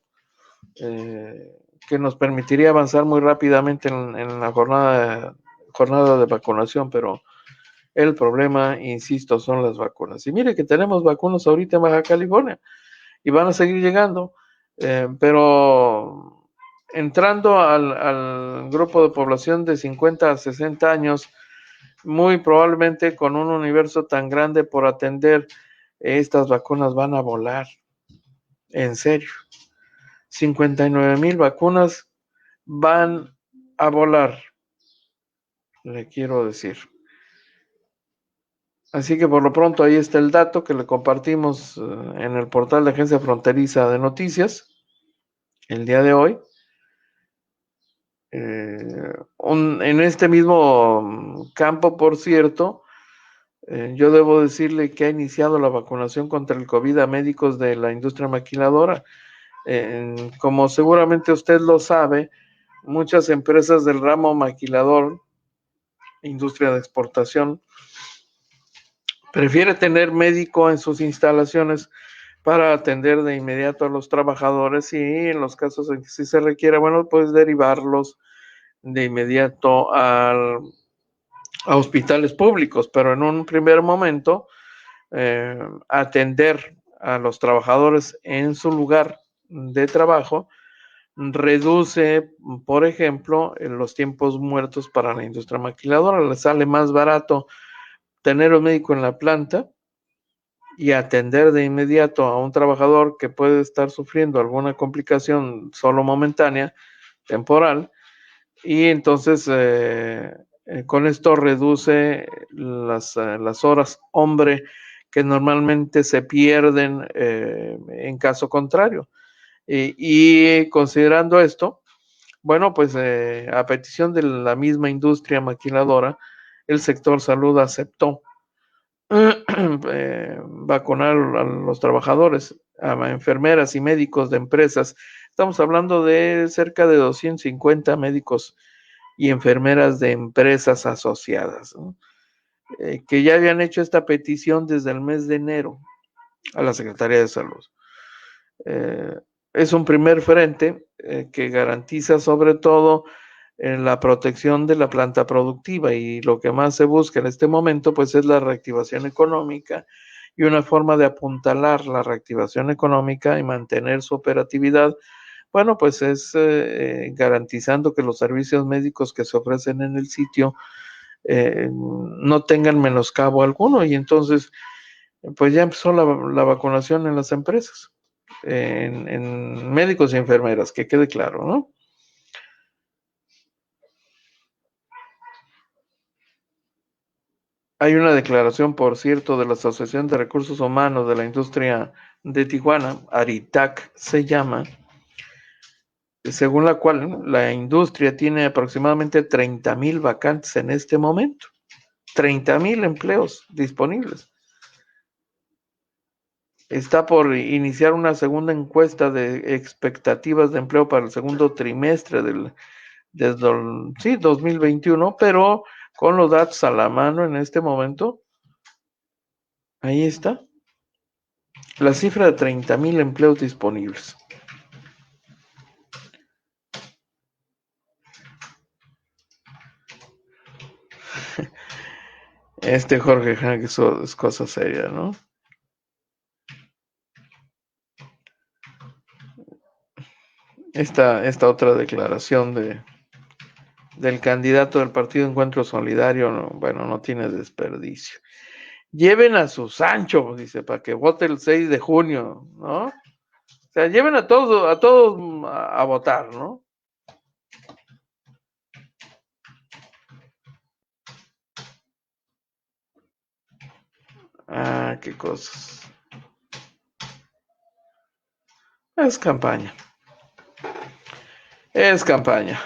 que nos permitiría avanzar muy rápidamente en la jornada de vacunación, pero el problema, insisto, son las vacunas. Y mire que tenemos vacunas ahorita en Baja California y van a seguir llegando, pero entrando al grupo de población de 50 a 60 años, muy probablemente con un universo tan grande por atender, estas vacunas van a volar, en serio. 59,000 vacunas van a volar, le quiero decir. Así que por lo pronto ahí está el dato que le compartimos en el portal de Agencia Fronteriza de Noticias el día de hoy. En este mismo campo, por cierto, yo debo decirle que ha iniciado la vacunación contra el COVID a médicos de la industria maquiladora. Como seguramente usted lo sabe, muchas empresas del ramo maquilador, industria de exportación, prefiere tener médico en sus instalaciones para atender de inmediato a los trabajadores y en los casos en que sí se requiera, bueno, pues derivarlos de inmediato a hospitales públicos, pero en un primer momento atender a los trabajadores en su lugar de trabajo reduce, por ejemplo, los tiempos muertos para la industria maquiladora. Le sale más barato tener un médico en la planta y atender de inmediato a un trabajador que puede estar sufriendo alguna complicación solo momentánea, temporal, y entonces con esto reduce las horas hombre que normalmente se pierden en caso contrario. Y considerando esto, bueno, pues a petición de la misma industria maquiladora, el sector salud aceptó vacunar a los trabajadores, a enfermeras y médicos de empresas. Estamos hablando de cerca de 250 médicos y enfermeras de empresas asociadas, ¿no? Que ya habían hecho esta petición desde el mes de enero a la Secretaría de Salud. Es un primer frente que garantiza sobre todo la protección de la planta productiva, y lo que más se busca en este momento pues es la reactivación económica, y una forma de apuntalar la reactivación económica y mantener su operatividad, bueno, pues es garantizando que los servicios médicos que se ofrecen en el sitio no tengan menoscabo alguno, y entonces pues ya empezó la vacunación en las empresas, en médicos y enfermeras, que quede claro, ¿no? Hay una declaración, por cierto, de la Asociación de Recursos Humanos de la Industria de Tijuana, ARITAC se llama, según la cual la industria tiene aproximadamente 30,000 vacantes en este momento, 30,000 empleos disponibles. Está por iniciar una segunda encuesta de expectativas de empleo para el segundo trimestre del 2021, pero con los datos a la mano en este momento, ahí está, la cifra de 30,000 empleos disponibles. Jorge Hank es cosa seria, ¿no? Esta otra declaración del candidato del Partido Encuentro Solidario, no tiene desperdicio. Lleven a su Sancho, dice, para que vote el 6 de junio, ¿no? O sea, lleven a todos a votar, ¿no? Qué cosas. Es campaña. Es campaña.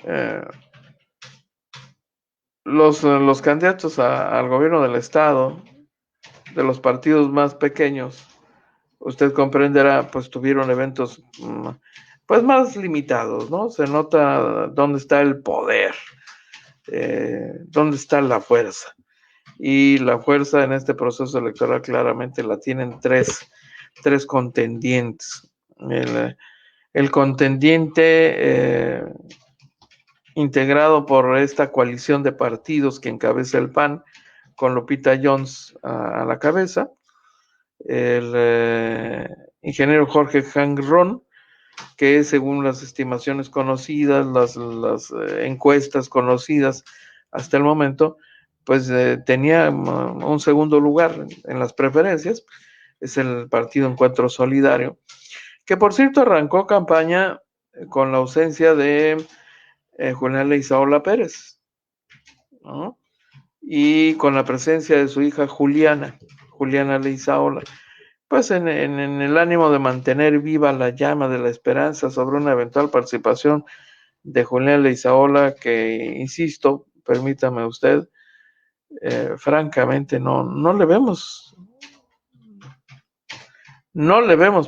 Eh, los candidatos al gobierno del estado, de los partidos más pequeños, usted comprenderá, pues tuvieron eventos pues más limitados, ¿no? Se nota dónde está el poder, dónde está la fuerza. Y la fuerza en este proceso electoral claramente la tienen tres contendientes. El contendiente integrado por esta coalición de partidos que encabeza el PAN, con Lupita Jones a la cabeza, el ingeniero Jorge Hang-Ron, que según las estimaciones conocidas, las encuestas conocidas hasta el momento, pues tenía un segundo lugar en las preferencias. Es el partido Encuentro Solidario, que por cierto arrancó campaña con la ausencia de Julián Leizaola Pérez, ¿no? Y con la presencia de su hija Juliana Leizaola, pues en el ánimo de mantener viva la llama de la esperanza sobre una eventual participación de Julián Leizaola, que, insisto, permítame usted, francamente no le vemos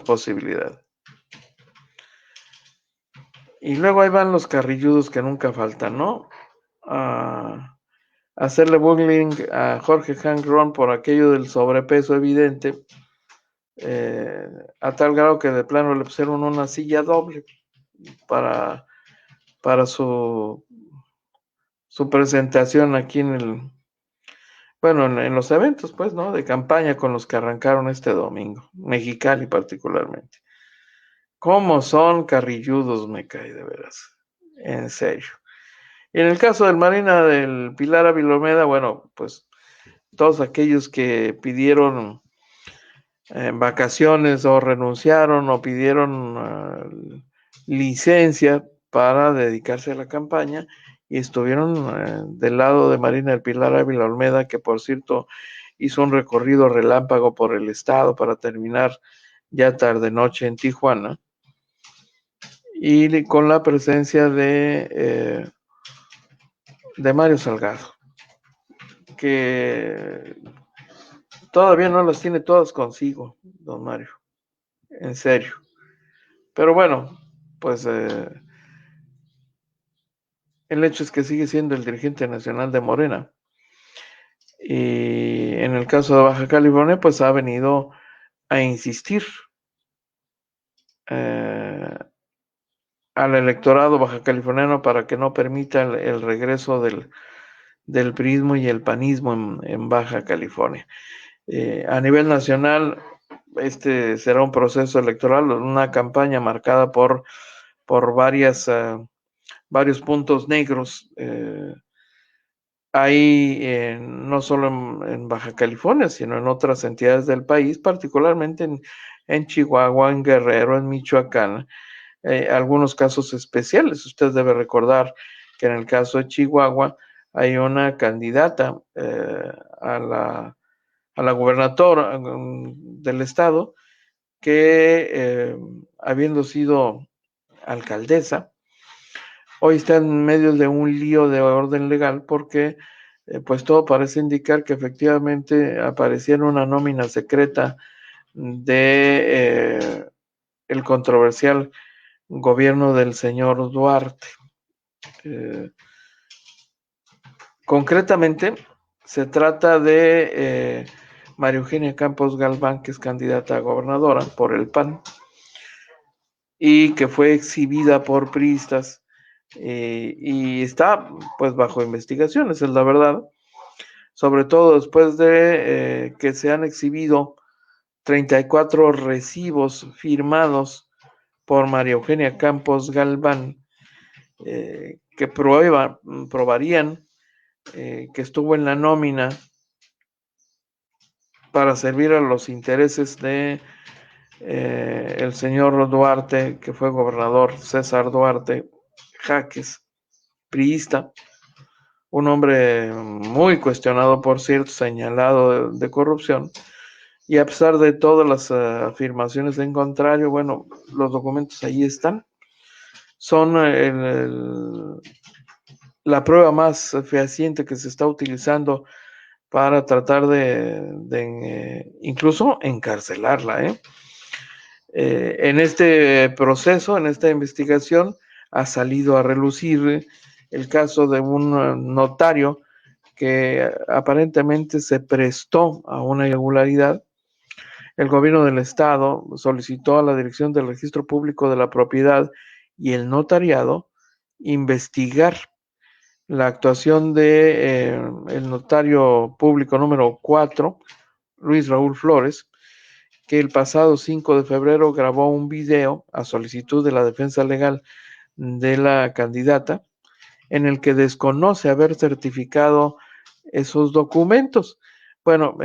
posibilidad. Y luego ahí van los carrilludos que nunca faltan, ¿no? Hacerle bullying a Jorge Hang-Ron por aquello del sobrepeso evidente, a tal grado que de plano le pusieron una silla doble para su presentación aquí en los eventos, pues, ¿no? De campaña con los que arrancaron este domingo, Mexicali particularmente. ¿Cómo son carrilludos, me cae de veras? En serio. Y en el caso del Marina del Pilar Ávila Olmeda, bueno, pues todos aquellos que pidieron vacaciones o renunciaron o pidieron licencia para dedicarse a la campaña y estuvieron del lado de Marina del Pilar Ávila Olmeda, que por cierto hizo un recorrido relámpago por el estado para terminar ya tarde noche en Tijuana, y con la presencia de Mario Salgado, que todavía no las tiene todas consigo, don Mario, en serio. Pero bueno, pues el hecho es que sigue siendo el dirigente nacional de Morena. Y en el caso de Baja California, pues ha venido a insistir al electorado baja californiano para que no permita el regreso del priismo y el panismo en Baja California. A nivel nacional, este será un proceso electoral, una campaña marcada por varios puntos negros. Hay no solo en Baja California, sino en otras entidades del país, particularmente en Chihuahua, en Guerrero, en Michoacán, algunos casos especiales. Usted debe recordar que en el caso de Chihuahua hay una candidata a la gubernatura del estado que, habiendo sido alcaldesa, hoy está en medio de un lío de orden legal porque pues todo parece indicar que efectivamente aparecía en una nómina secreta de el controversial gobierno del señor Duarte. Concretamente, se trata de María Eugenia Campos Galván, que es candidata a gobernadora por el PAN y que fue exhibida por priistas y está pues bajo investigación, esa es la verdad, sobre todo después de que se han exhibido 34 recibos firmados por María Eugenia Campos Galván, que probarían que estuvo en la nómina para servir a los intereses de el señor Duarte, que fue gobernador, César Duarte Jaques, priista, un hombre muy cuestionado, por cierto, señalado de corrupción, y a pesar de todas las afirmaciones en contrario, bueno, los documentos ahí están, son la prueba más fehaciente que se está utilizando para tratar de incluso encarcelarla, ¿eh? En este proceso, en esta investigación, ha salido a relucir el caso de un notario que aparentemente se prestó a una irregularidad. El gobierno del estado solicitó a la Dirección del Registro Público de la Propiedad y el notariado investigar la actuación de el notario público número 4, Luis Raúl Flores, que el pasado 5 de febrero grabó un video a solicitud de la defensa legal de la candidata, en el que desconoce haber certificado esos documentos. Bueno,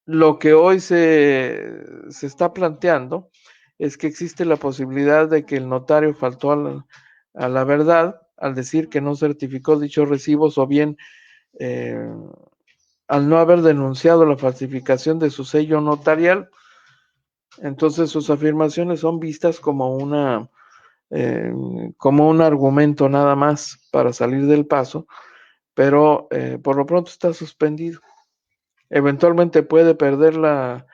lo que hoy se está planteando es que existe la posibilidad de que el notario faltó a la verdad al decir que no certificó dichos recibos, o bien eh, al no haber denunciado la falsificación de su sello notarial. Entonces sus afirmaciones son vistas eh, como un argumento nada más para salir del paso, pero por lo pronto está suspendido. Eventualmente puede perder la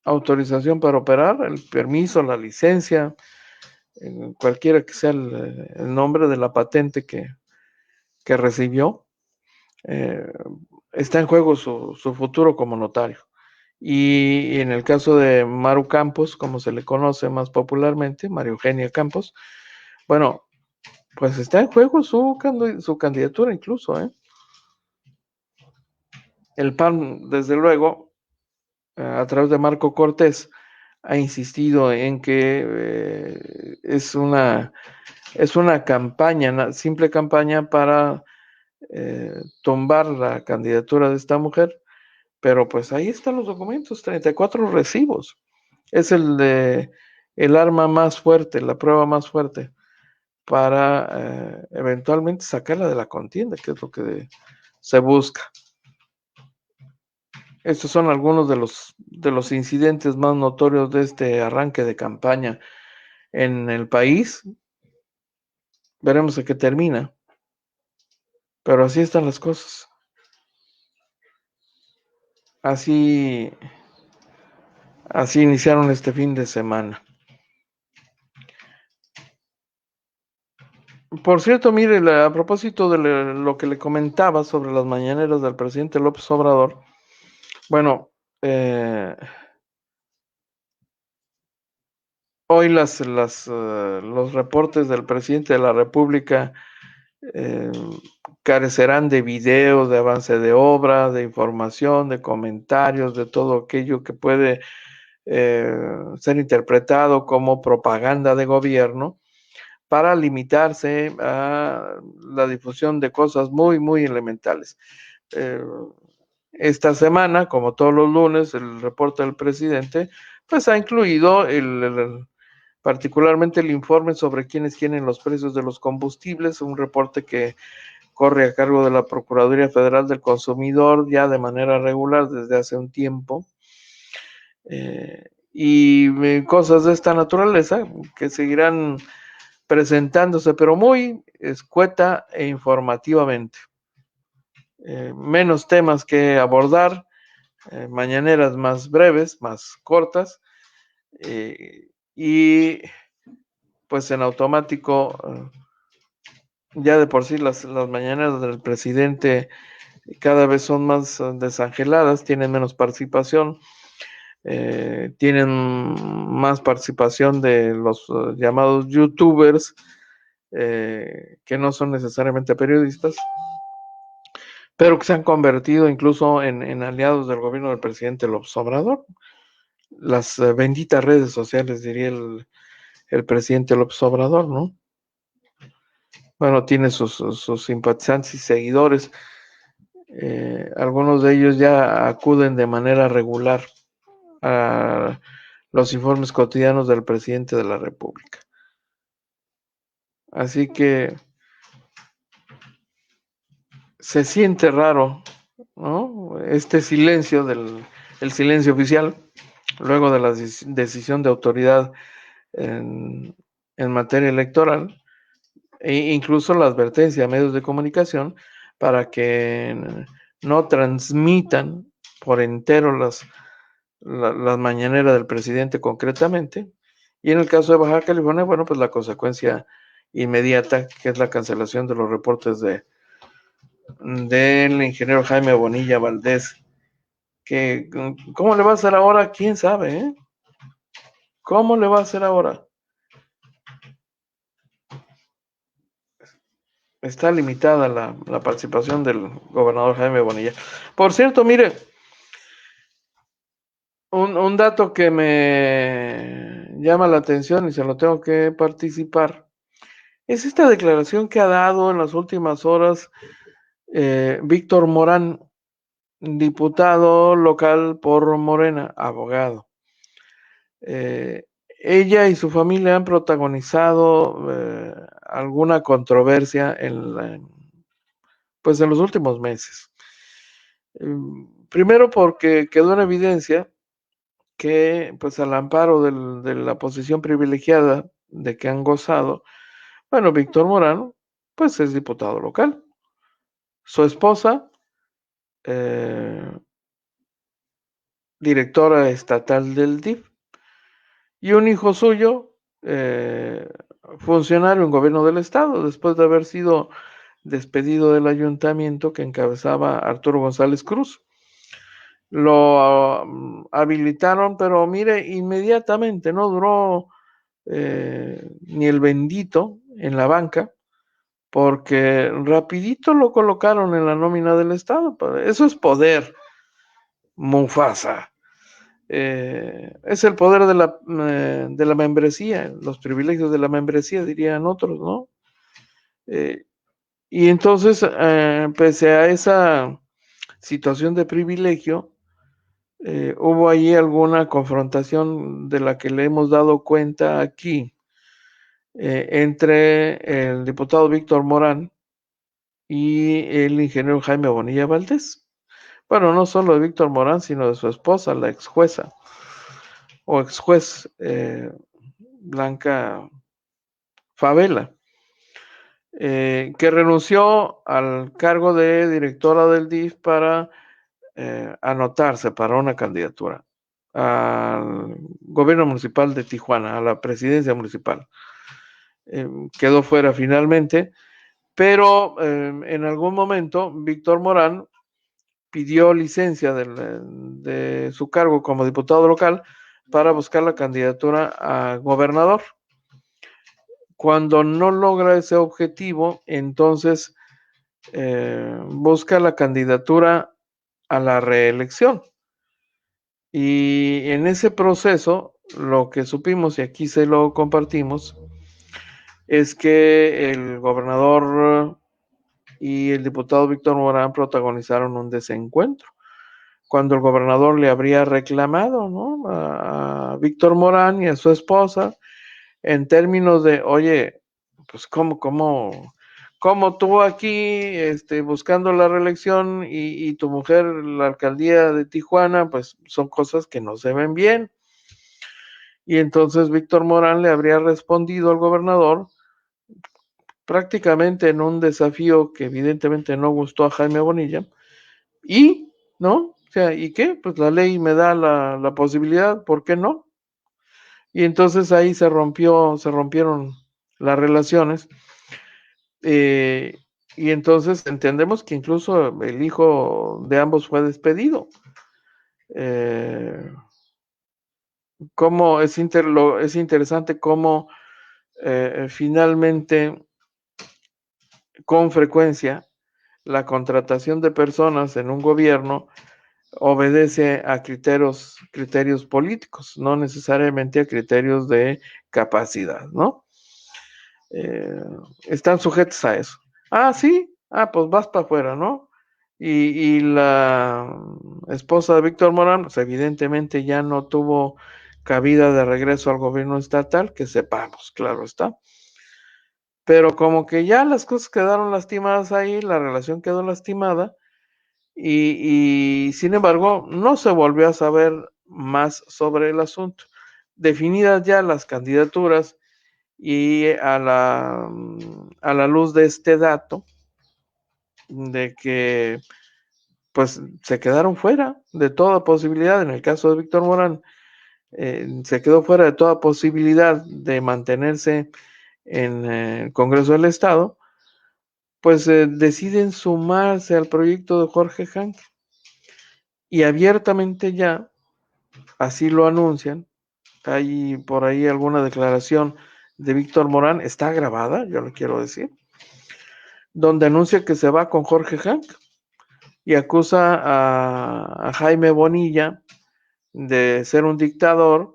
autorización para operar, el permiso, la licencia, cualquiera que sea el nombre de la patente que recibió. Eh, Está en juego su futuro como notario. Y en el caso de Maru Campos, como se le conoce más popularmente, María Eugenia Campos, bueno, pues está en juego su candidatura incluso, ¿eh? El PAN, desde luego, a través de Marco Cortés, ha insistido en que es una campaña, simple campaña para tumbar la candidatura de esta mujer, pero pues ahí están los documentos, 34 recibos. Es el arma más fuerte, la prueba más fuerte para eventualmente sacarla de la contienda, que es lo que se busca. Estos son algunos de los incidentes más notorios de este arranque de campaña en el país. Veremos a qué termina, pero así están las cosas. Así, así iniciaron este fin de semana. Por cierto, mire, a propósito de lo que le comentaba sobre las mañaneras del presidente López Obrador, bueno, hoy los reportes del presidente de la República eh, carecerán de video, de avance de obra, de información, de comentarios, de todo aquello que puede ser interpretado como propaganda de gobierno, para limitarse a la difusión de cosas muy, muy elementales. Eh, Esta semana, como todos los lunes, el reporte del presidente, pues ha incluido particularmente el informe sobre quiénes tienen los precios de los combustibles, un reporte que corre a cargo de la Procuraduría Federal del Consumidor ya de manera regular desde hace un tiempo. Y cosas de esta naturaleza que seguirán presentándose, pero muy escueta e informativamente. Menos temas que abordar, mañaneras más breves, más cortas, y pues en automático, ya de por sí las mañaneras del presidente cada vez son más desangeladas, tienen menos participación, tienen más participación de los llamados youtubers, que no son necesariamente periodistas, pero que se han convertido incluso en aliados del gobierno del presidente López Obrador. Las benditas redes sociales, diría el presidente López Obrador, ¿no? Bueno, tiene sus simpatizantes y seguidores. Algunos de ellos ya acuden de manera regular a los informes cotidianos del presidente de la República. Así que se siente raro, ¿no? Este silencio el silencio oficial, luego de la decisión de autoridad en, en materia electoral, e incluso la advertencia a medios de comunicación para que no transmitan por entero las mañaneras del presidente concretamente. Y en el caso de Baja California, bueno, pues la consecuencia inmediata, que es la cancelación de los reportes del ingeniero Jaime Bonilla Valdés, que ¿cómo le va a hacer ahora? ¿Quién sabe? ¿Cómo le va a hacer ahora? Está limitada la participación del gobernador Jaime Bonilla. Por cierto, mire, un dato que me llama la atención y se lo tengo que participar, es esta declaración que ha dado en las últimas horas Víctor Morán, diputado local por Morena, abogado. Ella y su familia han protagonizado alguna controversia pues en los últimos meses. Primero porque quedó en evidencia que pues al amparo de la posición privilegiada de que han gozado, bueno, Víctor Morán pues es diputado local. Su esposa, directora estatal del DIF, y un hijo suyo, funcionario en gobierno del estado, después de haber sido despedido del ayuntamiento que encabezaba Arturo González Cruz. Lo habilitaron, pero mire, inmediatamente, no duró ni el bendito en la banca, porque rapidito lo colocaron en la nómina del estado. Eso es poder, Mufasa. Es el poder de la membresía, los privilegios de la membresía, dirían otros, ¿no? Y entonces, pese a esa situación de privilegio, hubo ahí alguna confrontación de la que le hemos dado cuenta aquí, entre el diputado Víctor Morán y el ingeniero Jaime Bonilla Valdés. Bueno, no solo de Víctor Morán, sino de su esposa, la ex jueza o ex juez Blanca Favela, que renunció al cargo de directora del DIF para anotarse para una candidatura al gobierno municipal de Tijuana, a la presidencia municipal. Quedó fuera finalmente, pero en algún momento Víctor Morán pidió licencia de su cargo como diputado local para buscar la candidatura a gobernador. Cuando no logra ese objetivo, entonces busca la candidatura a la reelección. Y en ese proceso, lo que supimos, y aquí se lo compartimos, es que el gobernador y el diputado Víctor Morán protagonizaron un desencuentro, cuando el gobernador le habría reclamado, ¿no?, a Víctor Morán y a su esposa, en términos de, oye, pues cómo tú aquí buscando la reelección y tu mujer la alcaldía de Tijuana, pues son cosas que no se ven bien. Y entonces Víctor Morán le habría respondido al gobernador prácticamente en un desafío que evidentemente no gustó a Jaime Bonilla, y, ¿no? O sea, ¿y qué? Pues la ley me da la posibilidad, ¿por qué no? Y entonces ahí se rompieron las relaciones, y entonces entendemos que incluso el hijo de ambos fue despedido. Cómo es interesante cómo finalmente, con frecuencia, la contratación de personas en un gobierno obedece a criterios políticos, no necesariamente a criterios de capacidad, ¿no? Están sujetos a eso. Ah, sí, pues vas para afuera, ¿no? Y la esposa de Víctor Morán, pues evidentemente ya no tuvo cabida de regreso al gobierno estatal, que sepamos, claro está. pero como que ya las cosas quedaron lastimadas ahí, la relación quedó lastimada y sin embargo no se volvió a saber más sobre el asunto. Definidas ya las candidaturas y a la luz de este dato de que pues se quedaron fuera de toda posibilidad, en el caso de Víctor Morán, se quedó fuera de toda posibilidad de mantenerse en el Congreso del Estado, pues deciden sumarse al proyecto de Jorge Hank y abiertamente ya, así lo anuncian. Hay por ahí alguna declaración de Víctor Morán, está grabada, yo le quiero decir, donde anuncia que se va con Jorge Hank y acusa a Jaime Bonilla de ser un dictador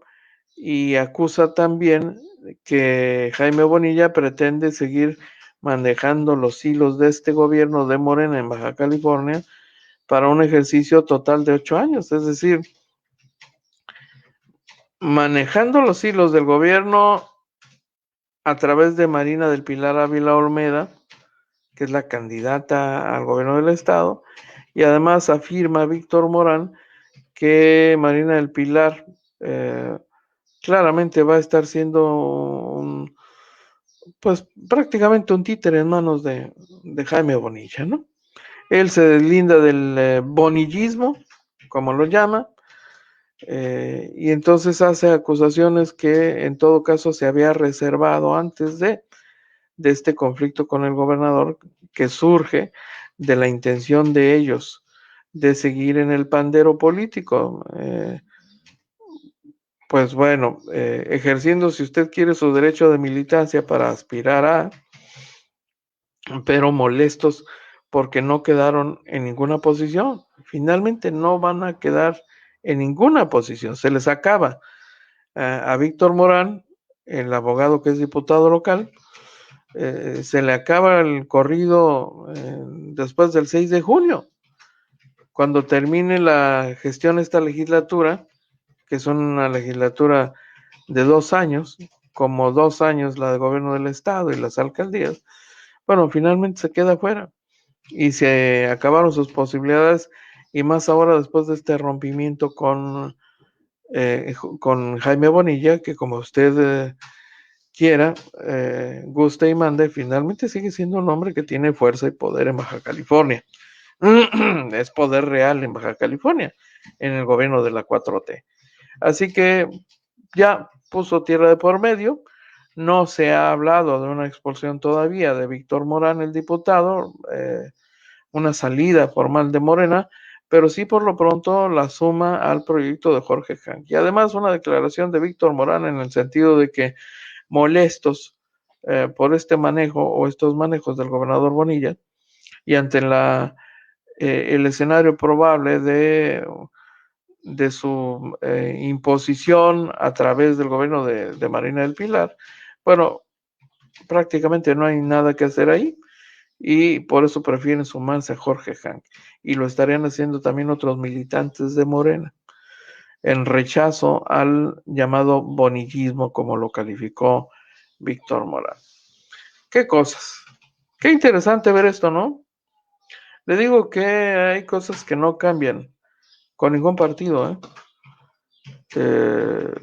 y acusa también que Jaime Bonilla pretende seguir manejando los hilos de este gobierno de Morena en Baja California para un ejercicio total de 8 años, es decir, manejando los hilos del gobierno a través de Marina del Pilar Ávila Olmeda, que es la candidata al gobierno del estado, y además afirma Víctor Morán que Marina del Pilar claramente va a estar siendo pues prácticamente un títere en manos de Jaime Bonilla, ¿no? Él se deslinda del bonillismo, como lo llama, y entonces hace acusaciones que en todo caso se había reservado antes de este conflicto con el gobernador que surge de la intención de ellos de seguir en el pandero político. Pues bueno, ejerciendo, si usted quiere, su derecho de militancia para aspirar a, pero molestos porque no quedaron en ninguna posición. Finalmente no van a quedar en ninguna posición. Se les acaba a Víctor Morán, el abogado que es diputado local, se le acaba el corrido después del 6 de junio, cuando termine la gestión de esta legislatura, que es una legislatura de 2 años, como 2 años la de gobierno del estado y las alcaldías. Bueno, finalmente se queda fuera y se acabaron sus posibilidades y más ahora después de este rompimiento con Jaime Bonilla, que como usted quiera, guste y mande, finalmente sigue siendo un hombre que tiene fuerza y poder en Baja California. Es poder real en Baja California, en el gobierno de la 4T. Así que ya puso tierra de por medio. No se ha hablado de una expulsión todavía de Víctor Morán, el diputado, una salida formal de Morena, pero sí por lo pronto la suma al proyecto de Jorge Hank. Y además una declaración de Víctor Morán en el sentido de que molestos por este manejo o estos manejos del gobernador Bonilla y ante el escenario probable de su imposición a través del gobierno de Marina del Pilar, bueno, prácticamente no hay nada que hacer ahí y por eso prefieren sumarse a Jorge Hank y lo estarían haciendo también otros militantes de Morena en rechazo al llamado bonillismo como lo calificó Víctor Morán. Qué cosas, qué interesante ver esto, ¿no? Le digo que hay cosas que no cambian con ningún partido, ¿eh?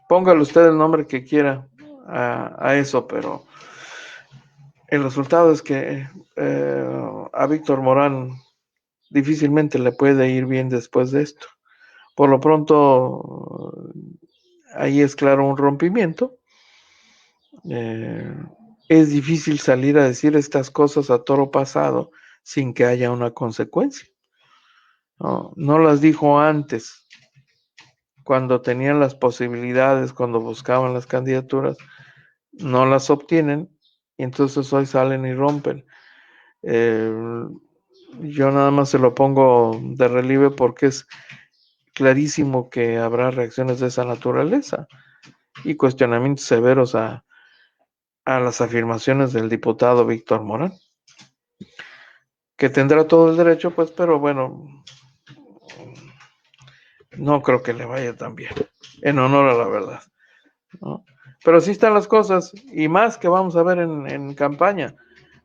Póngale usted el nombre que quiera a eso, pero el resultado es que a Víctor Morán difícilmente le puede ir bien después de esto. Por lo pronto, ahí es claro un rompimiento. Es difícil salir a decir estas cosas a toro pasado sin que haya una consecuencia. No las dijo antes, cuando tenían las posibilidades, cuando buscaban las candidaturas, no las obtienen y entonces hoy salen y rompen. Yo nada más se lo pongo de relieve porque es clarísimo que habrá reacciones de esa naturaleza y cuestionamientos severos a las afirmaciones del diputado Víctor Morán, que tendrá todo el derecho, pues, pero bueno, no creo que le vaya tan bien, en honor a la verdad, ¿no? Pero así están las cosas, y más que vamos a ver en campaña.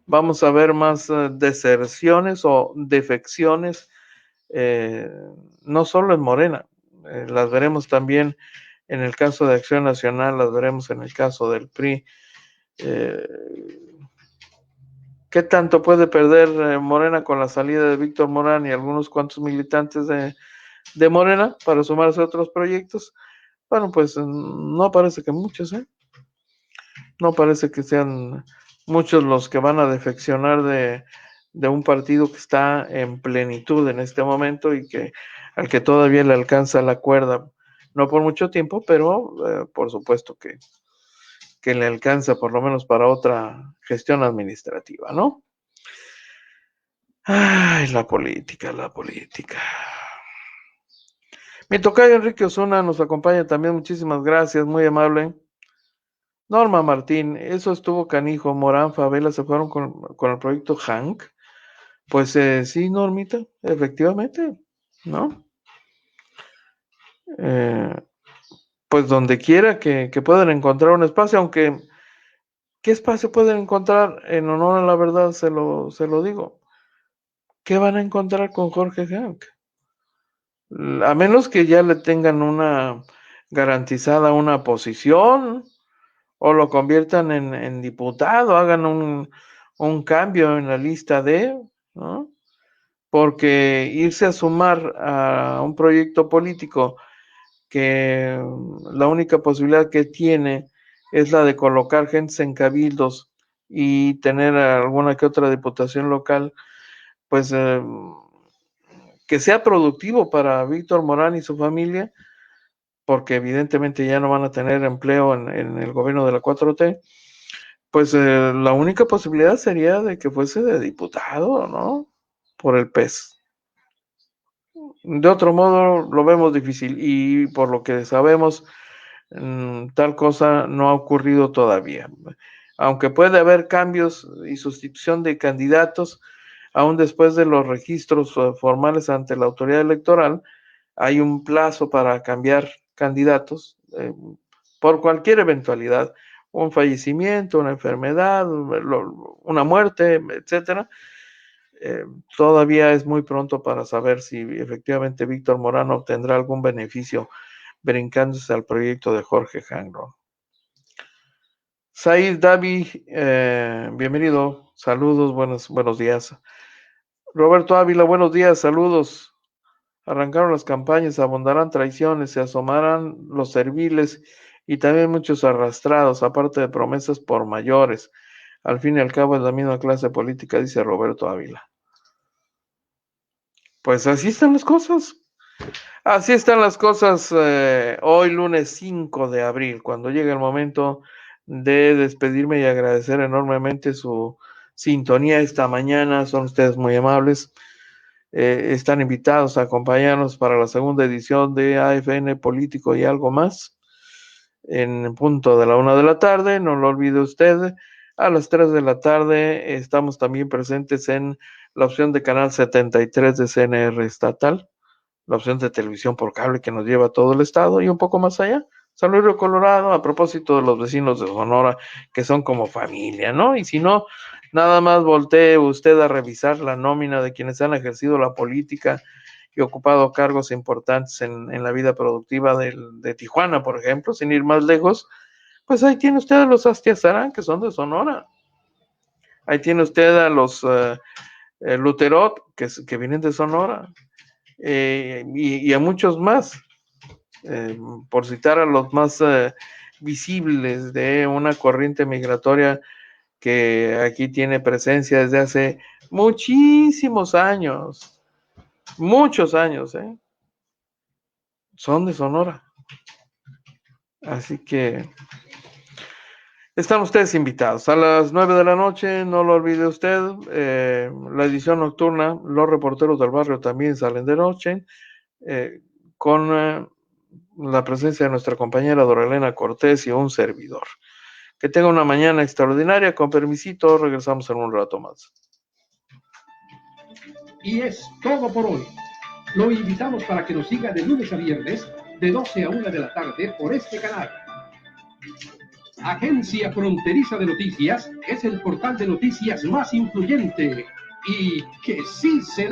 Vamos a ver más deserciones o defecciones, no solo en Morena, las veremos también en el caso de Acción Nacional, las veremos en el caso del PRI. ¿Qué tanto puede perder Morena con la salida de Víctor Morán y algunos cuantos militantes de Morena para sumarse a otros proyectos? Bueno, pues no parece que muchos, no parece que sean muchos los que van a defeccionar de un partido que está en plenitud en este momento y que al que todavía le alcanza la cuerda, no por mucho tiempo, pero por supuesto que le alcanza por lo menos para otra gestión administrativa, ¿no? Ay, la política, la política. Mi tocayo Enrique Osuna nos acompaña también, muchísimas gracias, muy amable. Norma Martín, eso estuvo canijo. Morán, Favela se fueron con el proyecto Hank. Pues sí, Normita, efectivamente, ¿no? Pues donde quiera que puedan encontrar un espacio, aunque ¿qué espacio pueden encontrar? En honor a la verdad, se lo digo. ¿Qué van a encontrar con Jorge Hank? A menos que ya le tengan una garantizada una posición o lo conviertan en diputado, hagan un cambio en la lista de, ¿no? Porque irse a sumar a un proyecto político que la única posibilidad que tiene es la de colocar gente en cabildos y tener alguna que otra diputación local, pues que sea productivo para Víctor Morán y su familia, porque evidentemente ya no van a tener empleo en el gobierno de la 4T, pues la única posibilidad sería de que fuese de diputado, ¿no? Por el PES. De otro modo lo vemos difícil y por lo que sabemos, tal cosa no ha ocurrido todavía. Aunque puede haber cambios y sustitución de candidatos, aún después de los registros formales ante la autoridad electoral, hay un plazo para cambiar candidatos por cualquier eventualidad, un fallecimiento, una enfermedad, una muerte, etcétera. Todavía es muy pronto para saber si efectivamente Víctor Morán obtendrá algún beneficio brincándose al proyecto de Jorge Hangron. Said Davi, bienvenido, saludos, buenos días. Roberto Ávila, buenos días, saludos. Arrancaron las campañas, abundarán traiciones, se asomarán los serviles y también muchos arrastrados, aparte de promesas por mayores. Al fin y al cabo es la misma clase política, dice Roberto Ávila. Pues así están las cosas. Así están las cosas hoy lunes 5 de abril, cuando llega el momento de despedirme y agradecer enormemente su sintonía esta mañana. Son ustedes muy amables. Están invitados a acompañarnos para la segunda edición de AFN Político y algo más, en punto de la 1 de la tarde, no lo olvide usted. A las 3 de la tarde estamos también presentes en la opción de canal 73 de CNR estatal, la opción de televisión por cable que nos lleva a todo el estado y un poco más allá, San Luis Río Colorado, a propósito de los vecinos de Sonora, que son como familia, ¿no? Y si no, nada más voltee usted a revisar la nómina de quienes han ejercido la política y ocupado cargos importantes en la vida productiva de Tijuana, por ejemplo, sin ir más lejos, pues ahí tiene usted a los Astiazarán, que son de Sonora. Ahí tiene usted a los Luterot, que vienen de Sonora. Y a muchos más, por citar a los más visibles de una corriente migratoria que aquí tiene presencia desde hace muchísimos años, muchos años, son de Sonora. Así que están ustedes invitados. A las 9 de la noche, no lo olvide usted, la edición nocturna, los reporteros del barrio también salen de noche, con la presencia de nuestra compañera Dorelena Cortés y un servidor. Que tenga una mañana extraordinaria. Con permisito, regresamos en un rato más. Y es todo por hoy. Lo invitamos para que nos siga de lunes a viernes, de 12 a 1 de la tarde por este canal. Agencia Fronteriza de Noticias es el portal de noticias más influyente y que sí será.